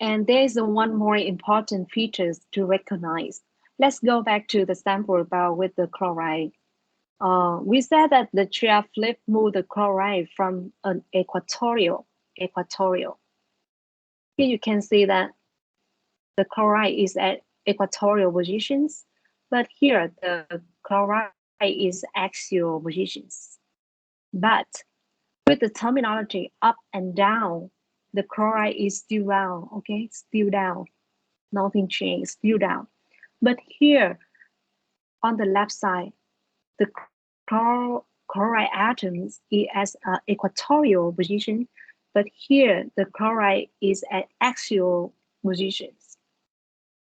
And there is one more important feature to recognize. Let's go back to the sample about with the chloride. We said that the chair flip moved the chloride from an equatorial. Here you can see that the chloride is at equatorial positions, but here the chloride is axial positions. But with the terminology up and down, the chloride is still down, okay? Still down. Nothing changed, still down. But here on the left side, the chloride atoms is at equatorial position, but here the chloride is at axial positions.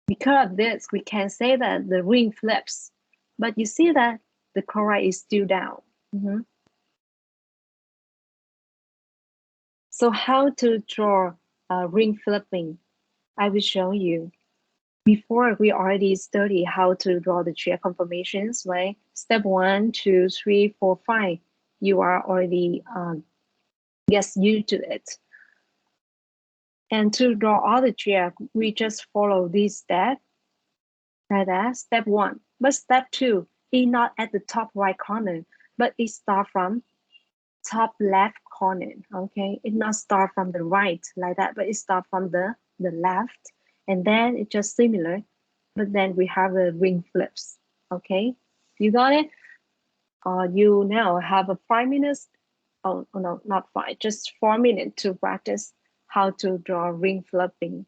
Because of this, we can say that the ring flips, but you see that the chloride is still down. So how to draw ring flipping? I will show you. Before we already studied how to draw the chair conformations, right? Step 1, 2, 3, 4, 5. You are already get used to it. And to draw all the chair, we just follow this step, like that. Step 1. But step 2 is not at the top right corner, but it starts from top left corner. Okay, it not start from the right like that, but it start from the left, and then it's just similar, but then we have the ring flips. Okay, you got it. You now have a 5 minutes. Oh no, not 5, just 4 minutes to practice how to draw ring flipping.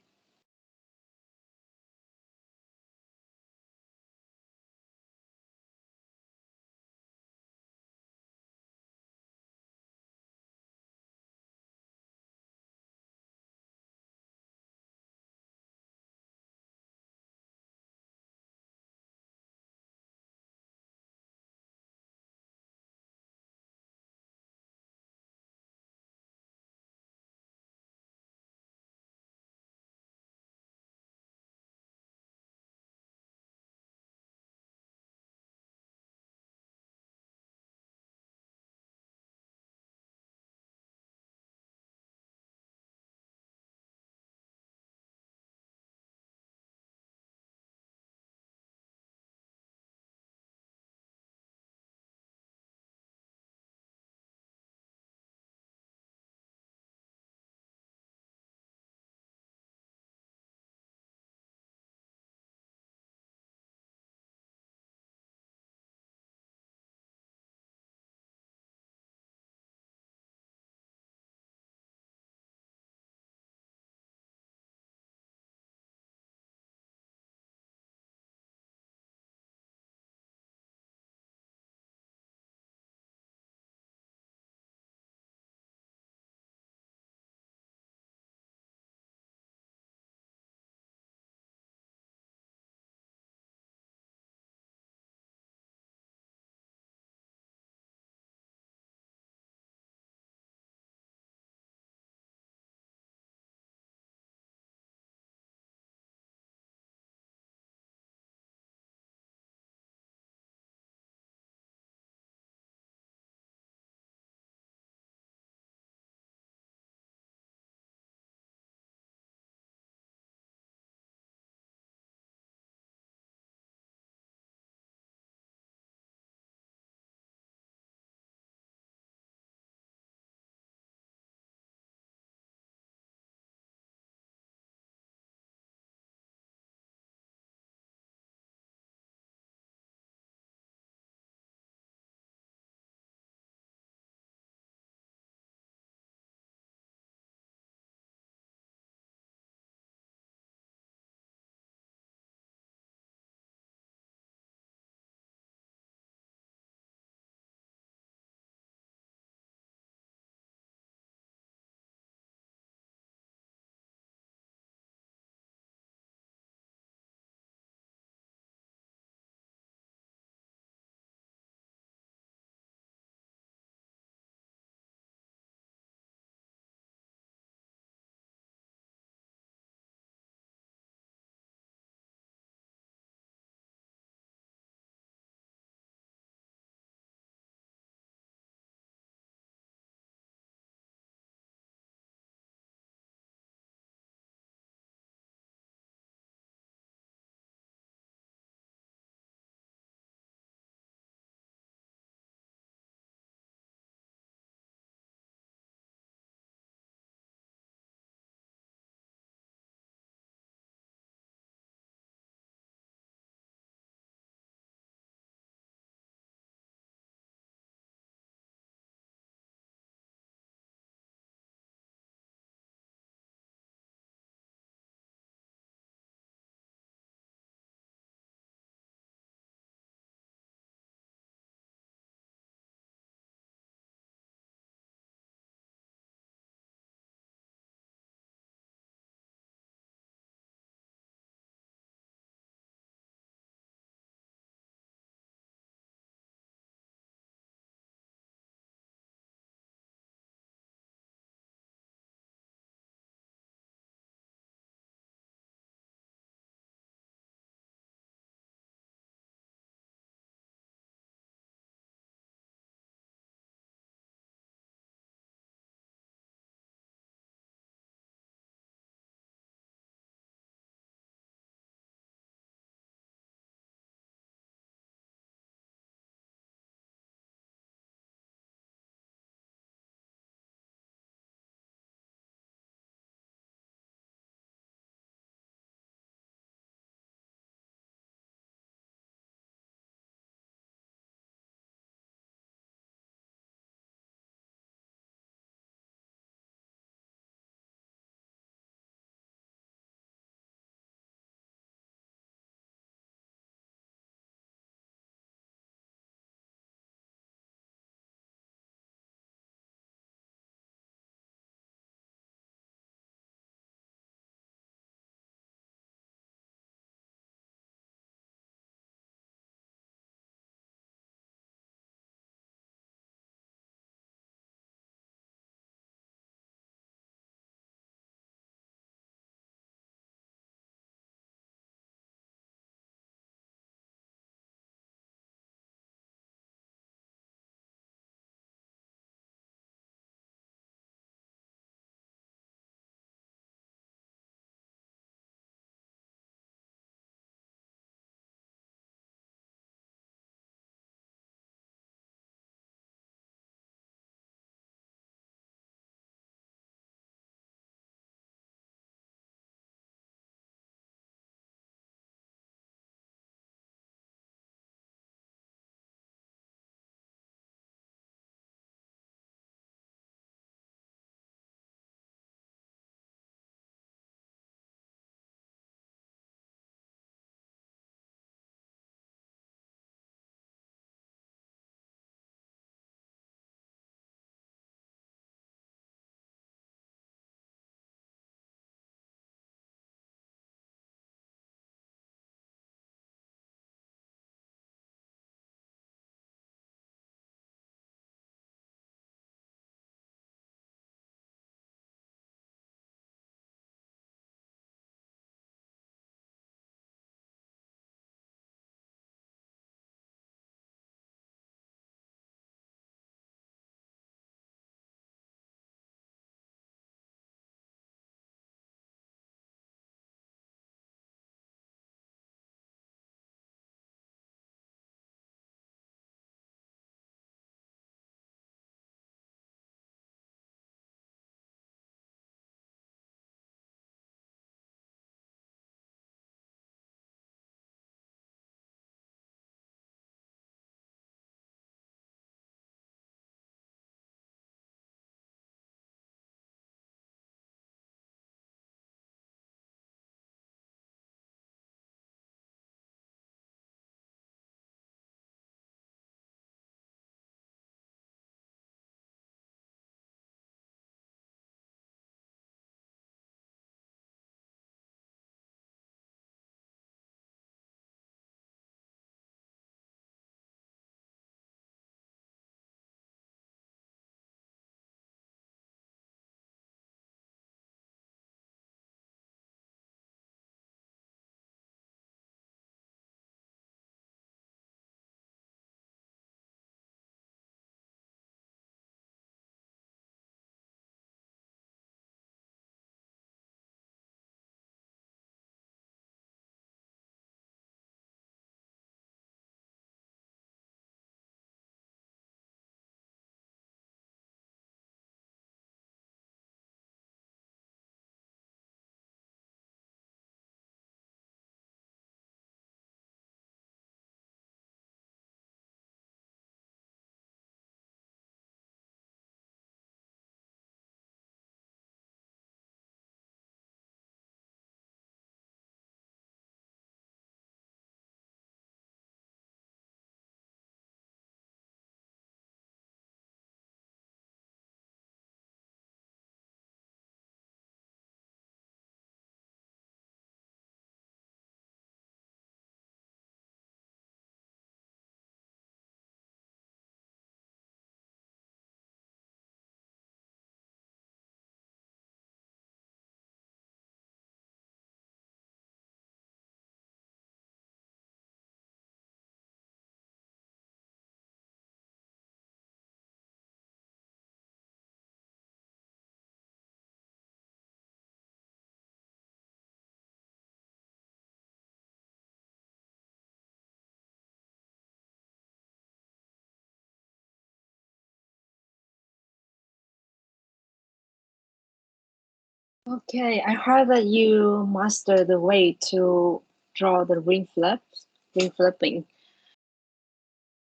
Okay, I heard that you mastered the way to draw the ring flipping.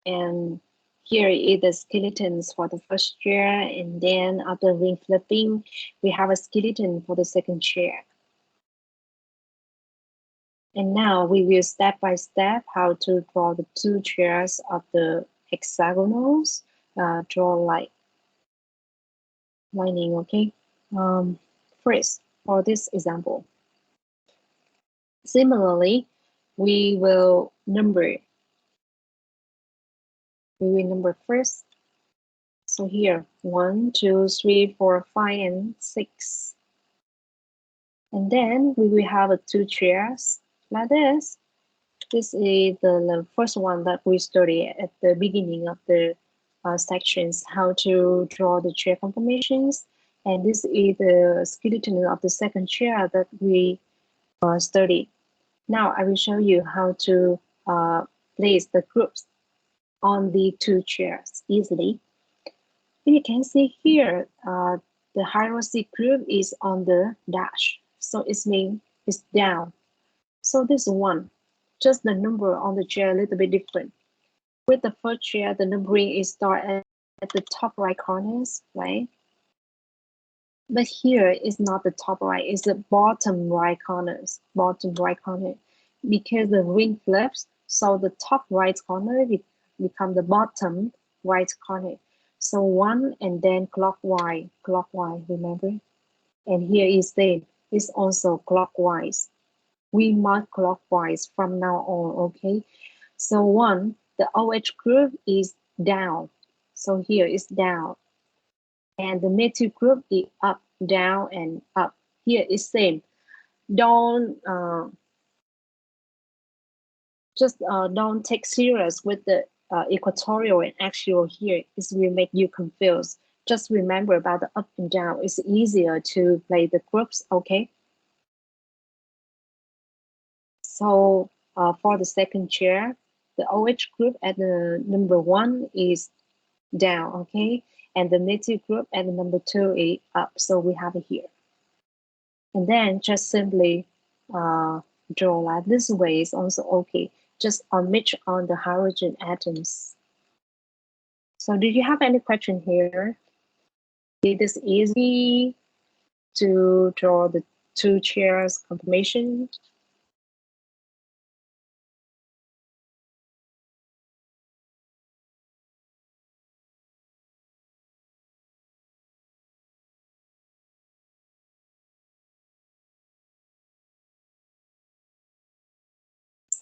And here is the skeletons for the first chair, and then after ring flipping, we have a skeleton for the second chair. And now we will step by step how to draw the two chairs of the hexagonals. Draw like lining, okay? First, for this example, similarly, we will number first. So here, 1, 2, 3, 4, 5, and 6. And then we will have two chairs like this. This is the first one that we studied at the beginning of the sections, how to draw the chair conformations. And this is the skeleton of the second chair that we studied. Now I will show you how to place the groups on the two chairs easily. You can see here, the hierarchy group is on the dash. So it means it's down. So this one, just the number on the chair a little bit different. With the first chair, the numbering is start at the top right corners, right? But here is not the top right, it's the bottom right corners, bottom right corner. Because the ring flips, so the top right corner become the bottom right corner. So one and then clockwise, remember? And here is same, it's also clockwise. We mark clockwise from now on, okay? So one, the OH group is down. So here is down. And the methyl group is up, down, and up. Here is same. Don't don't take serious with the equatorial and axial here. This will make you confused. Just remember about the up and down. It's easier to play the groups, okay? So for the second chair, the OH group at the number 1 is down, okay? And the methyl group at the number 2 is up. So we have it here. And then just simply draw like this way is also okay. Just omit on the hydrogen atoms. So do you have any question here? It is easy to draw the two chairs confirmation.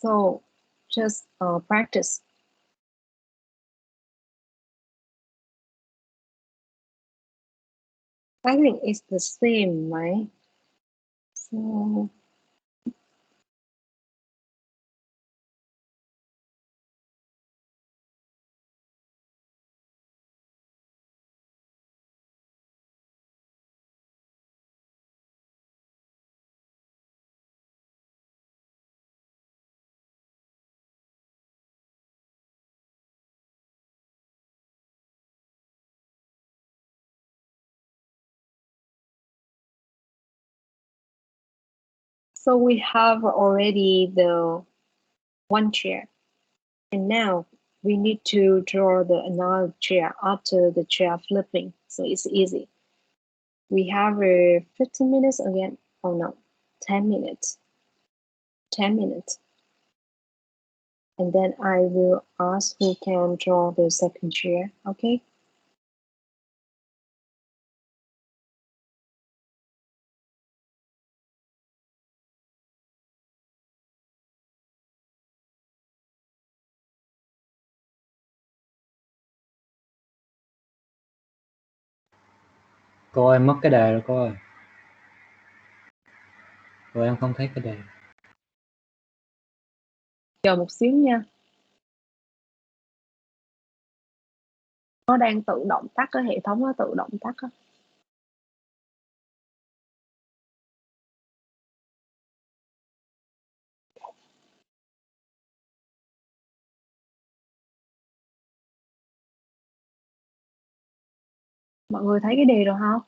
So just practice. I think it's the same, right? So we have already the one chair. And now we need to draw the another chair after the chair flipping. So it's easy. We have 15 minutes again. Oh no, 10 minutes. 10 minutes. And then I will ask who can draw the second chair, okay? Cô ơi, mất cái đề rồi cô ơi. Cô em không thấy cái đề. Chờ một xíu nha. Nó đang tự động tắt, cái hệ thống nó tự động tắt á. Mọi người thấy cái đề rồi không?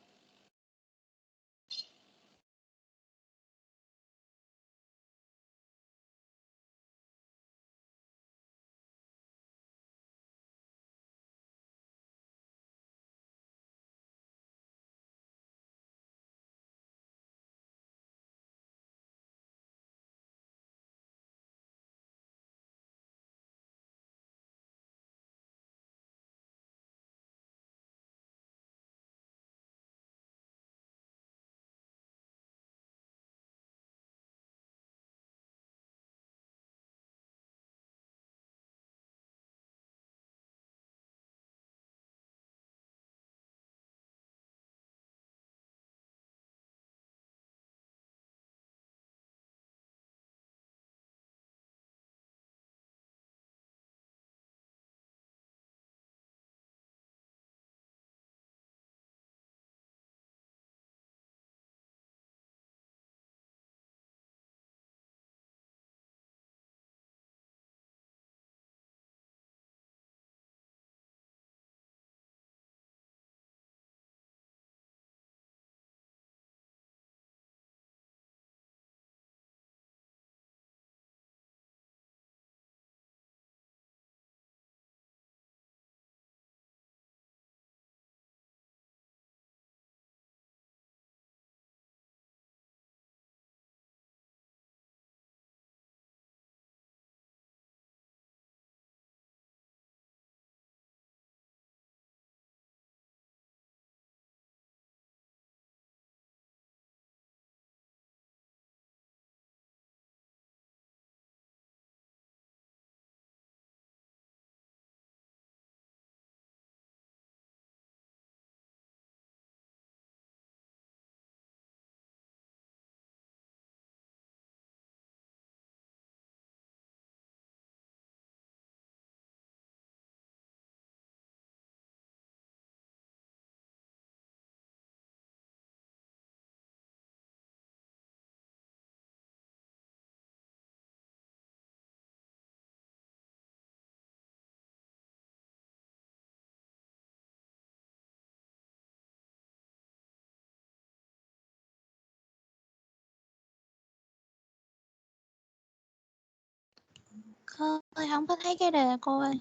Tôi không có thấy cái đề cô ơi.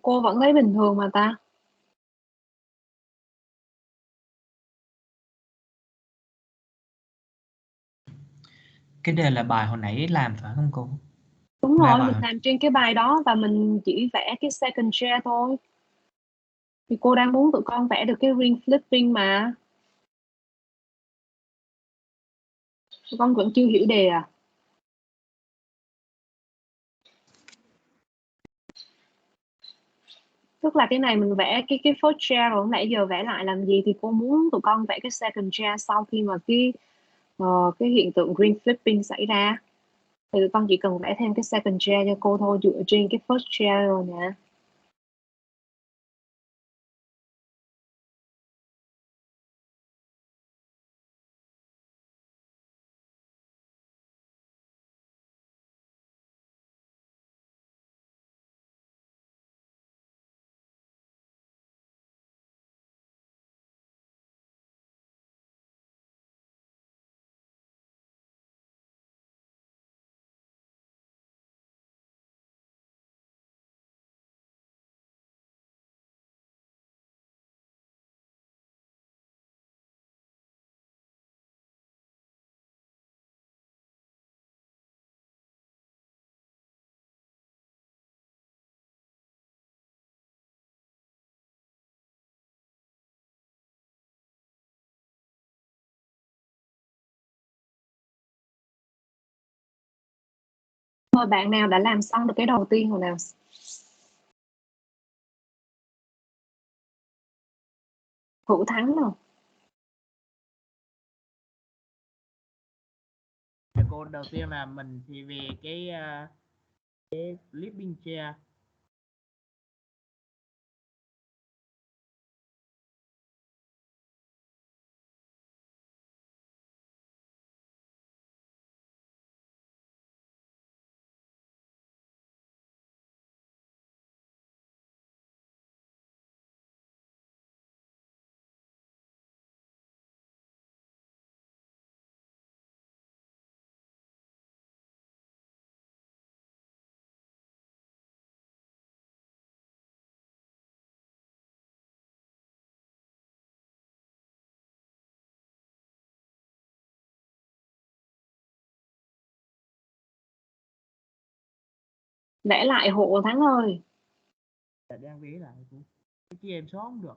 Cô vẫn thấy bình thường mà ta. Cái đề là bài hồi nãy làm phải không cô? Đúng Ba rồi, bài mình hồi... làm trên cái bài đó và mình chỉ vẽ cái second chair thôi. Thì cô đang muốn tụi con vẽ được cái ring flipping mà. Tụi con vẫn chưa hiểu đề à? Tức là cái này mình vẽ cái first chair rồi, nãy giờ vẽ lại làm gì, thì cô muốn tụi con vẽ cái second chair sau khi mà cái hiện tượng ring flipping xảy ra. Thì tụi con chỉ cần vẽ thêm cái second chair cho cô thôi, dựa trên cái first chair rồi nè. Mời bạn nào đã làm xong được cái đầu tiên rồi nào? Hữu Thắng nào. Cô đầu tiên là mình thì về cái flipping chair. Vẽ lại hộ Thắng ơi. Đang vẽ lại cô. Chứ em xóa không được.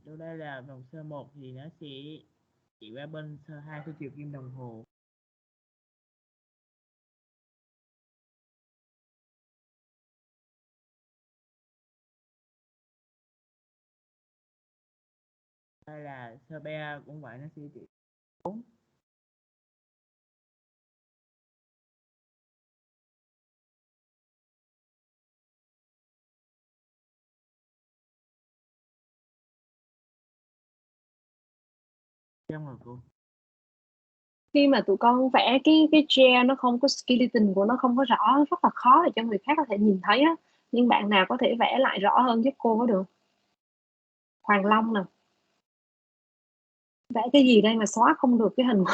Đây là vòng sơ 1 thì nó sẽ chỉ qua bên sơ 2 của chiều kim đồng hồ. Đây là sơ 3 cũng vậy, nó sẽ chỉ 4. Xong rồi cô. Khi mà tụi con vẽ cái chair nó không có skeleton của nó không có rõ, rất là khó để cho người khác có thể nhìn thấy á. Nhưng bạn nào có thể vẽ lại rõ hơn giúp cô có được? Hoàng Long nè. Vẽ cái gì đây mà xóa không được cái hình?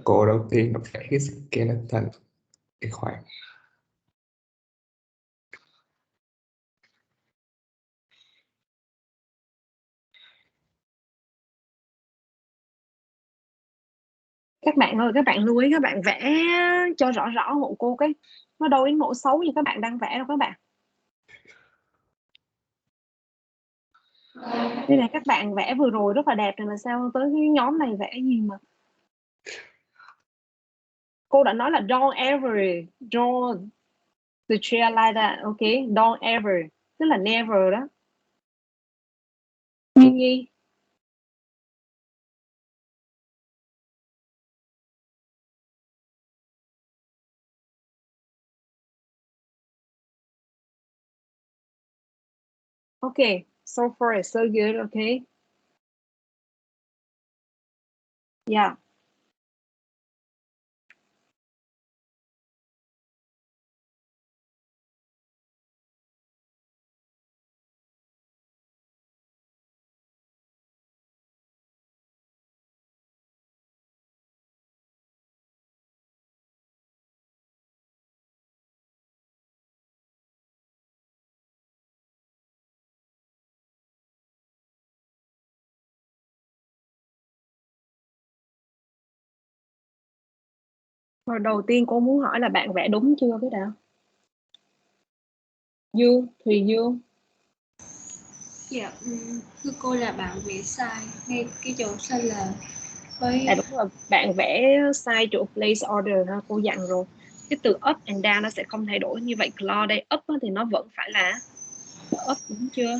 Cô đầu tiên nó vẽ cái skeleton, cái khoản. Các bạn ơi, các bạn lưu ý các bạn vẽ cho rõ rõ hộ cô, cái nó đâu đến mẫu xấu như các bạn đang vẽ đâu các bạn. Đây là các bạn vẽ vừa rồi rất là đẹp rồi, mà sao tới cái nhóm này vẽ gì mà cô đã nói là don't ever draw the chair like that, okay, don't ever tức là never đó. Nhi? Okay, so far it's so good, okay? Yeah. Rồi đầu tiên cô muốn hỏi là bạn vẽ đúng chưa cái đã? Dương, Thùy Dương. Dạ, thưa cô là bạn vẽ sai ngay cái chỗ sai lệch với Đúng rồi, bạn vẽ sai chỗ place order ha, cô dặn rồi. Cái từ up and down nó sẽ không thay đổi, như vậy claw đây up thì nó vẫn phải là up, đúng chưa?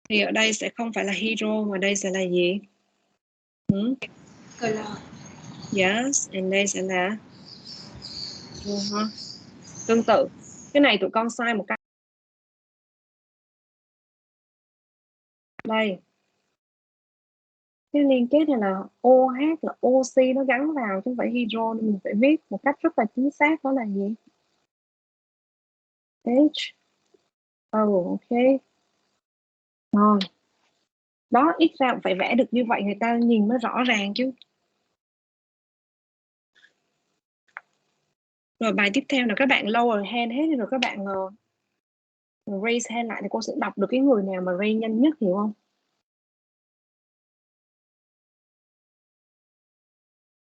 Thì ở đây sẽ không phải là hero mà đây sẽ là gì? color. Yes, and đây sẽ là tương tự. Cái này tụi con sai một cái. Đây. Cái liên kết này là OH là oxy nó gắn vào chứ không phải hydro, nên mình phải viết một cách rất là chính xác, đó là gì? H. Ok. Rồi. Đó, ít ra cũng phải vẽ được như vậy người ta nhìn mới rõ ràng chứ. Rồi bài tiếp theo là các bạn lower hand hết rồi các bạn raise hand lại thì cô sẽ đọc được cái người nào mà raise nhanh nhất, hiểu không?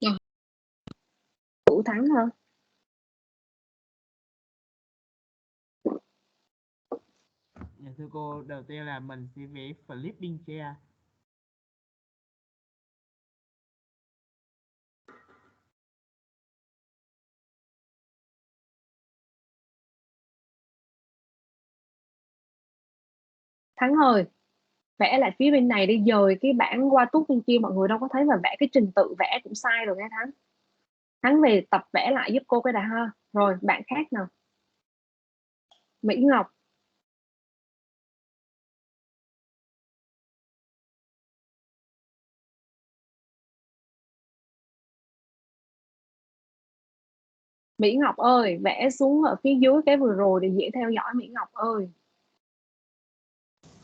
Rồi. Thủ thắng hả? Dạ thưa cô, đầu tiên là mình sẽ vẽ flipping chair. Thắng ơi, vẽ lại phía bên này đi, dời cái bảng qua tút bên kia, mọi người đâu có thấy, mà vẽ cái trình tự vẽ cũng sai rồi nghe Thắng. Thắng về tập vẽ lại giúp cô cái đã ha. Rồi, bạn khác nào. Mỹ Ngọc. Mỹ Ngọc ơi, vẽ xuống ở phía dưới cái vừa rồi để dễ theo dõi Mỹ Ngọc ơi.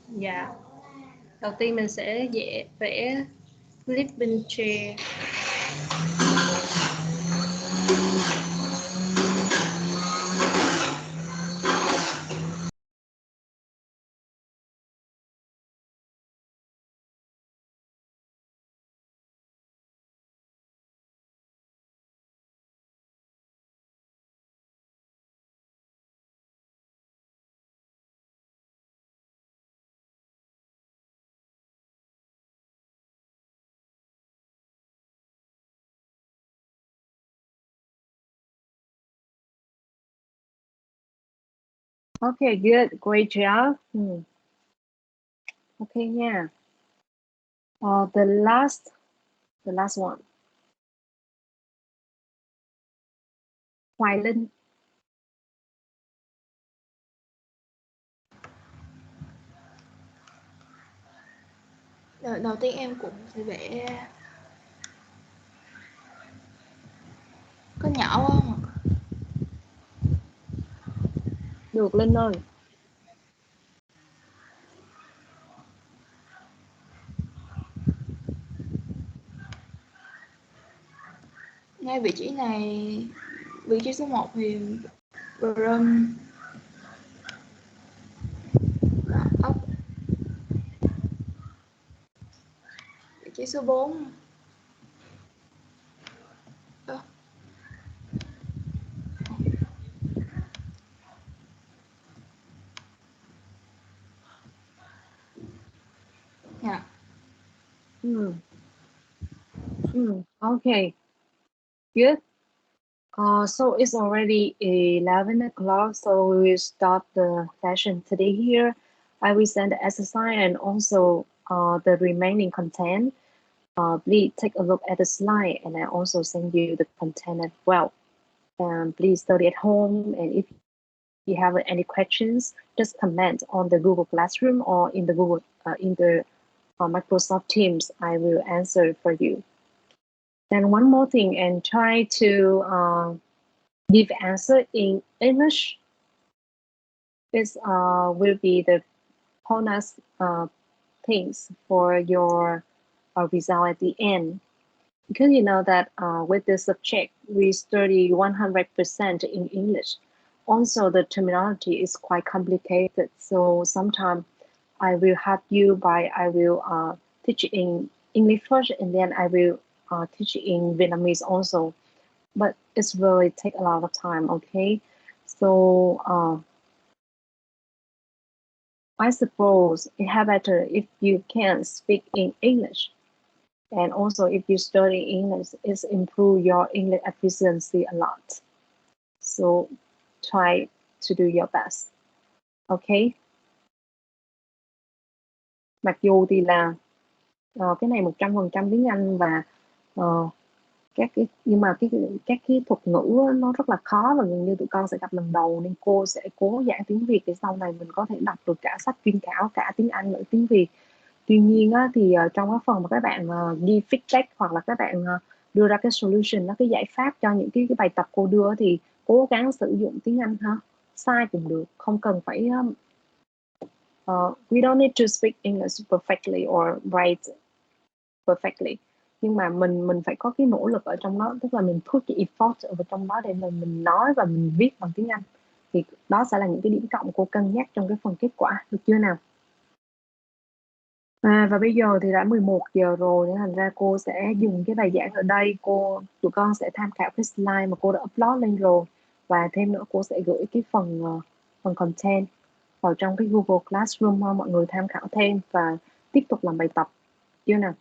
Dạ. Đầu tiên mình sẽ vẽ flipping chair. Okay, good, great job. Okay nha. The last one. Hoài Linh. Đầu tiên em cũng sẽ vẽ có nhỏ quá không ạ? Được Linh ơi. Ngay vị trí này, vị trí số 1 thì bottom up. Vị trí số 4 dạ. Okay. Good. So it's already 11 o'clock, so we will stop the session today here. I will send the exercise and also the remaining content. Please take a look at the slide, and I also send you the content as well. Please study at home, and if you have any questions, just comment on the Google Classroom or in the Microsoft Teams. I will answer for you. Then one more thing, and try to give answer in English. This will be the bonus things for your result at the end. Because you know that with this subject, we study 100% in English. Also, the terminology is quite complicated. So sometimes I will help you I will teach in English first, and then I will teach in Vietnamese also. But it's really take a lot of time, okay? So I suppose it had better if you can speak in English. And also, if you study English, it's improve your English efficiency a lot. So try to do your best. Okay. Mặc dù thì là cái này 100% tiếng Anh và nhưng mà các cái thuật ngữ nó rất là khó và gần như tụi con sẽ gặp lần đầu, nên cô sẽ cố giảng tiếng Việt để sau này mình có thể đọc được cả sách chuyên khảo, cả tiếng Anh lẫn tiếng Việt. Tuy nhiên á, thì trong cái phần mà các bạn ghi feedback hoặc là các bạn đưa ra cái solution, cái giải pháp cho những cái bài tập cô đưa, thì cố gắng sử dụng tiếng Anh ha, sai cũng được, không cần phải we don't need to speak English perfectly or write perfectly, nhưng mà mình phải có cái nỗ lực ở trong đó, tức là mình put cái effort ở trong đó để mình nói và mình viết bằng tiếng Anh, thì đó sẽ là những cái điểm cộng cô cân nhắc trong cái phần kết quả, được chưa nào? Và bây giờ thì đã 11 giờ rồi, nên thành ra cô sẽ dùng cái bài giảng ở đây. Tụi con sẽ tham khảo cái slide mà cô đã upload lên rồi, và thêm nữa cô sẽ gửi cái phần content vào trong cái Google Classroom, mọi người tham khảo thêm và tiếp tục làm bài tập, chưa nào?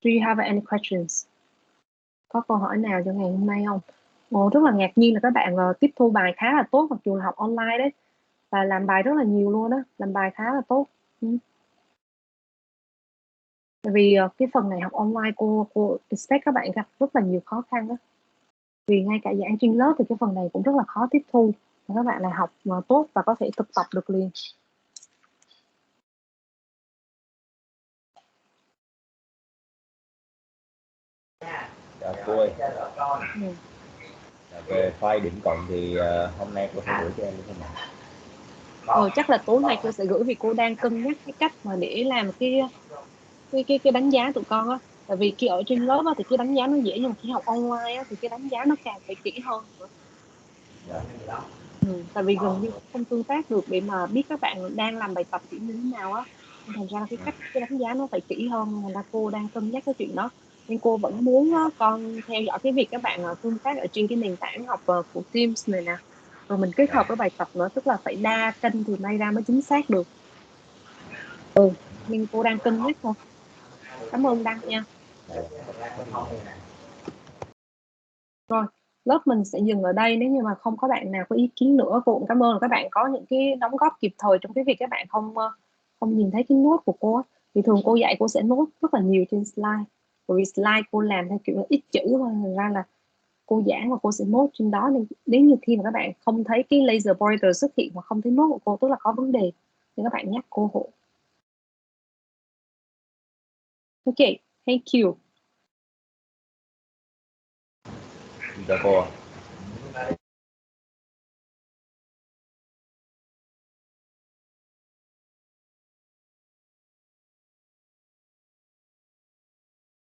Do you have any questions? Có câu hỏi nào cho ngày hôm nay không? Rất là ngạc nhiên là các bạn tiếp thu bài khá là tốt, mặc dù là học online đấy, và làm bài rất là nhiều luôn đó, làm bài khá là tốt. Tại vì cái phần này học online cô expect các bạn gặp rất là nhiều khó khăn đó. Vì ngay cả giảng trên lớp thì cái phần này cũng rất là khó tiếp thu, và các bạn lại học tốt và có thể thực tập được liền. Dạ cô ơi. Về file điểm cộng thì hôm nay cô sẽ gửi cho em như thế nào? Chắc là tối nay cô sẽ gửi, vì cô đang cân nhắc cái cách mà để làm cái đánh giá tụi con á. Tại vì khi ở trên lớp á, thì cái đánh giá nó dễ, nhưng mà khi học online á, thì cái đánh giá nó càng phải kỹ hơn nữa. Tại vì gần như không tương tác được để mà biết các bạn đang làm bài tập như thế nào á, thành ra cái đánh giá nó phải kỹ hơn, thành ra cô đang cân nhắc cái chuyện đó. Nhưng cô vẫn muốn con theo dõi cái việc các bạn tương tác ở trên cái nền tảng học của Teams này nè, rồi mình kết hợp với bài tập nữa, tức là phải đa kênh thì may ra mới chính xác được. Nhưng cô đang cân nhắc thôi. Cảm ơn Đăng nha. Rồi, lớp mình sẽ dừng ở đây. Nếu như mà không có bạn nào có ý kiến nữa, cô cũng cảm ơn các bạn có những cái đóng góp kịp thời trong cái việc các bạn không nhìn thấy cái nốt của cô. Thì thường cô dạy cô sẽ nốt rất là nhiều trên slide, bởi vì slide cô làm theo kiểu là ít chữ thôi, thành ra là cô giảng và cô sẽ nốt trên đó. Nên nếu như khi mà các bạn không thấy cái laser pointer xuất hiện mà không thấy nốt của cô, tức là có vấn đề, thì các bạn nhắc cô hộ. Ok, thank you. Chào cô.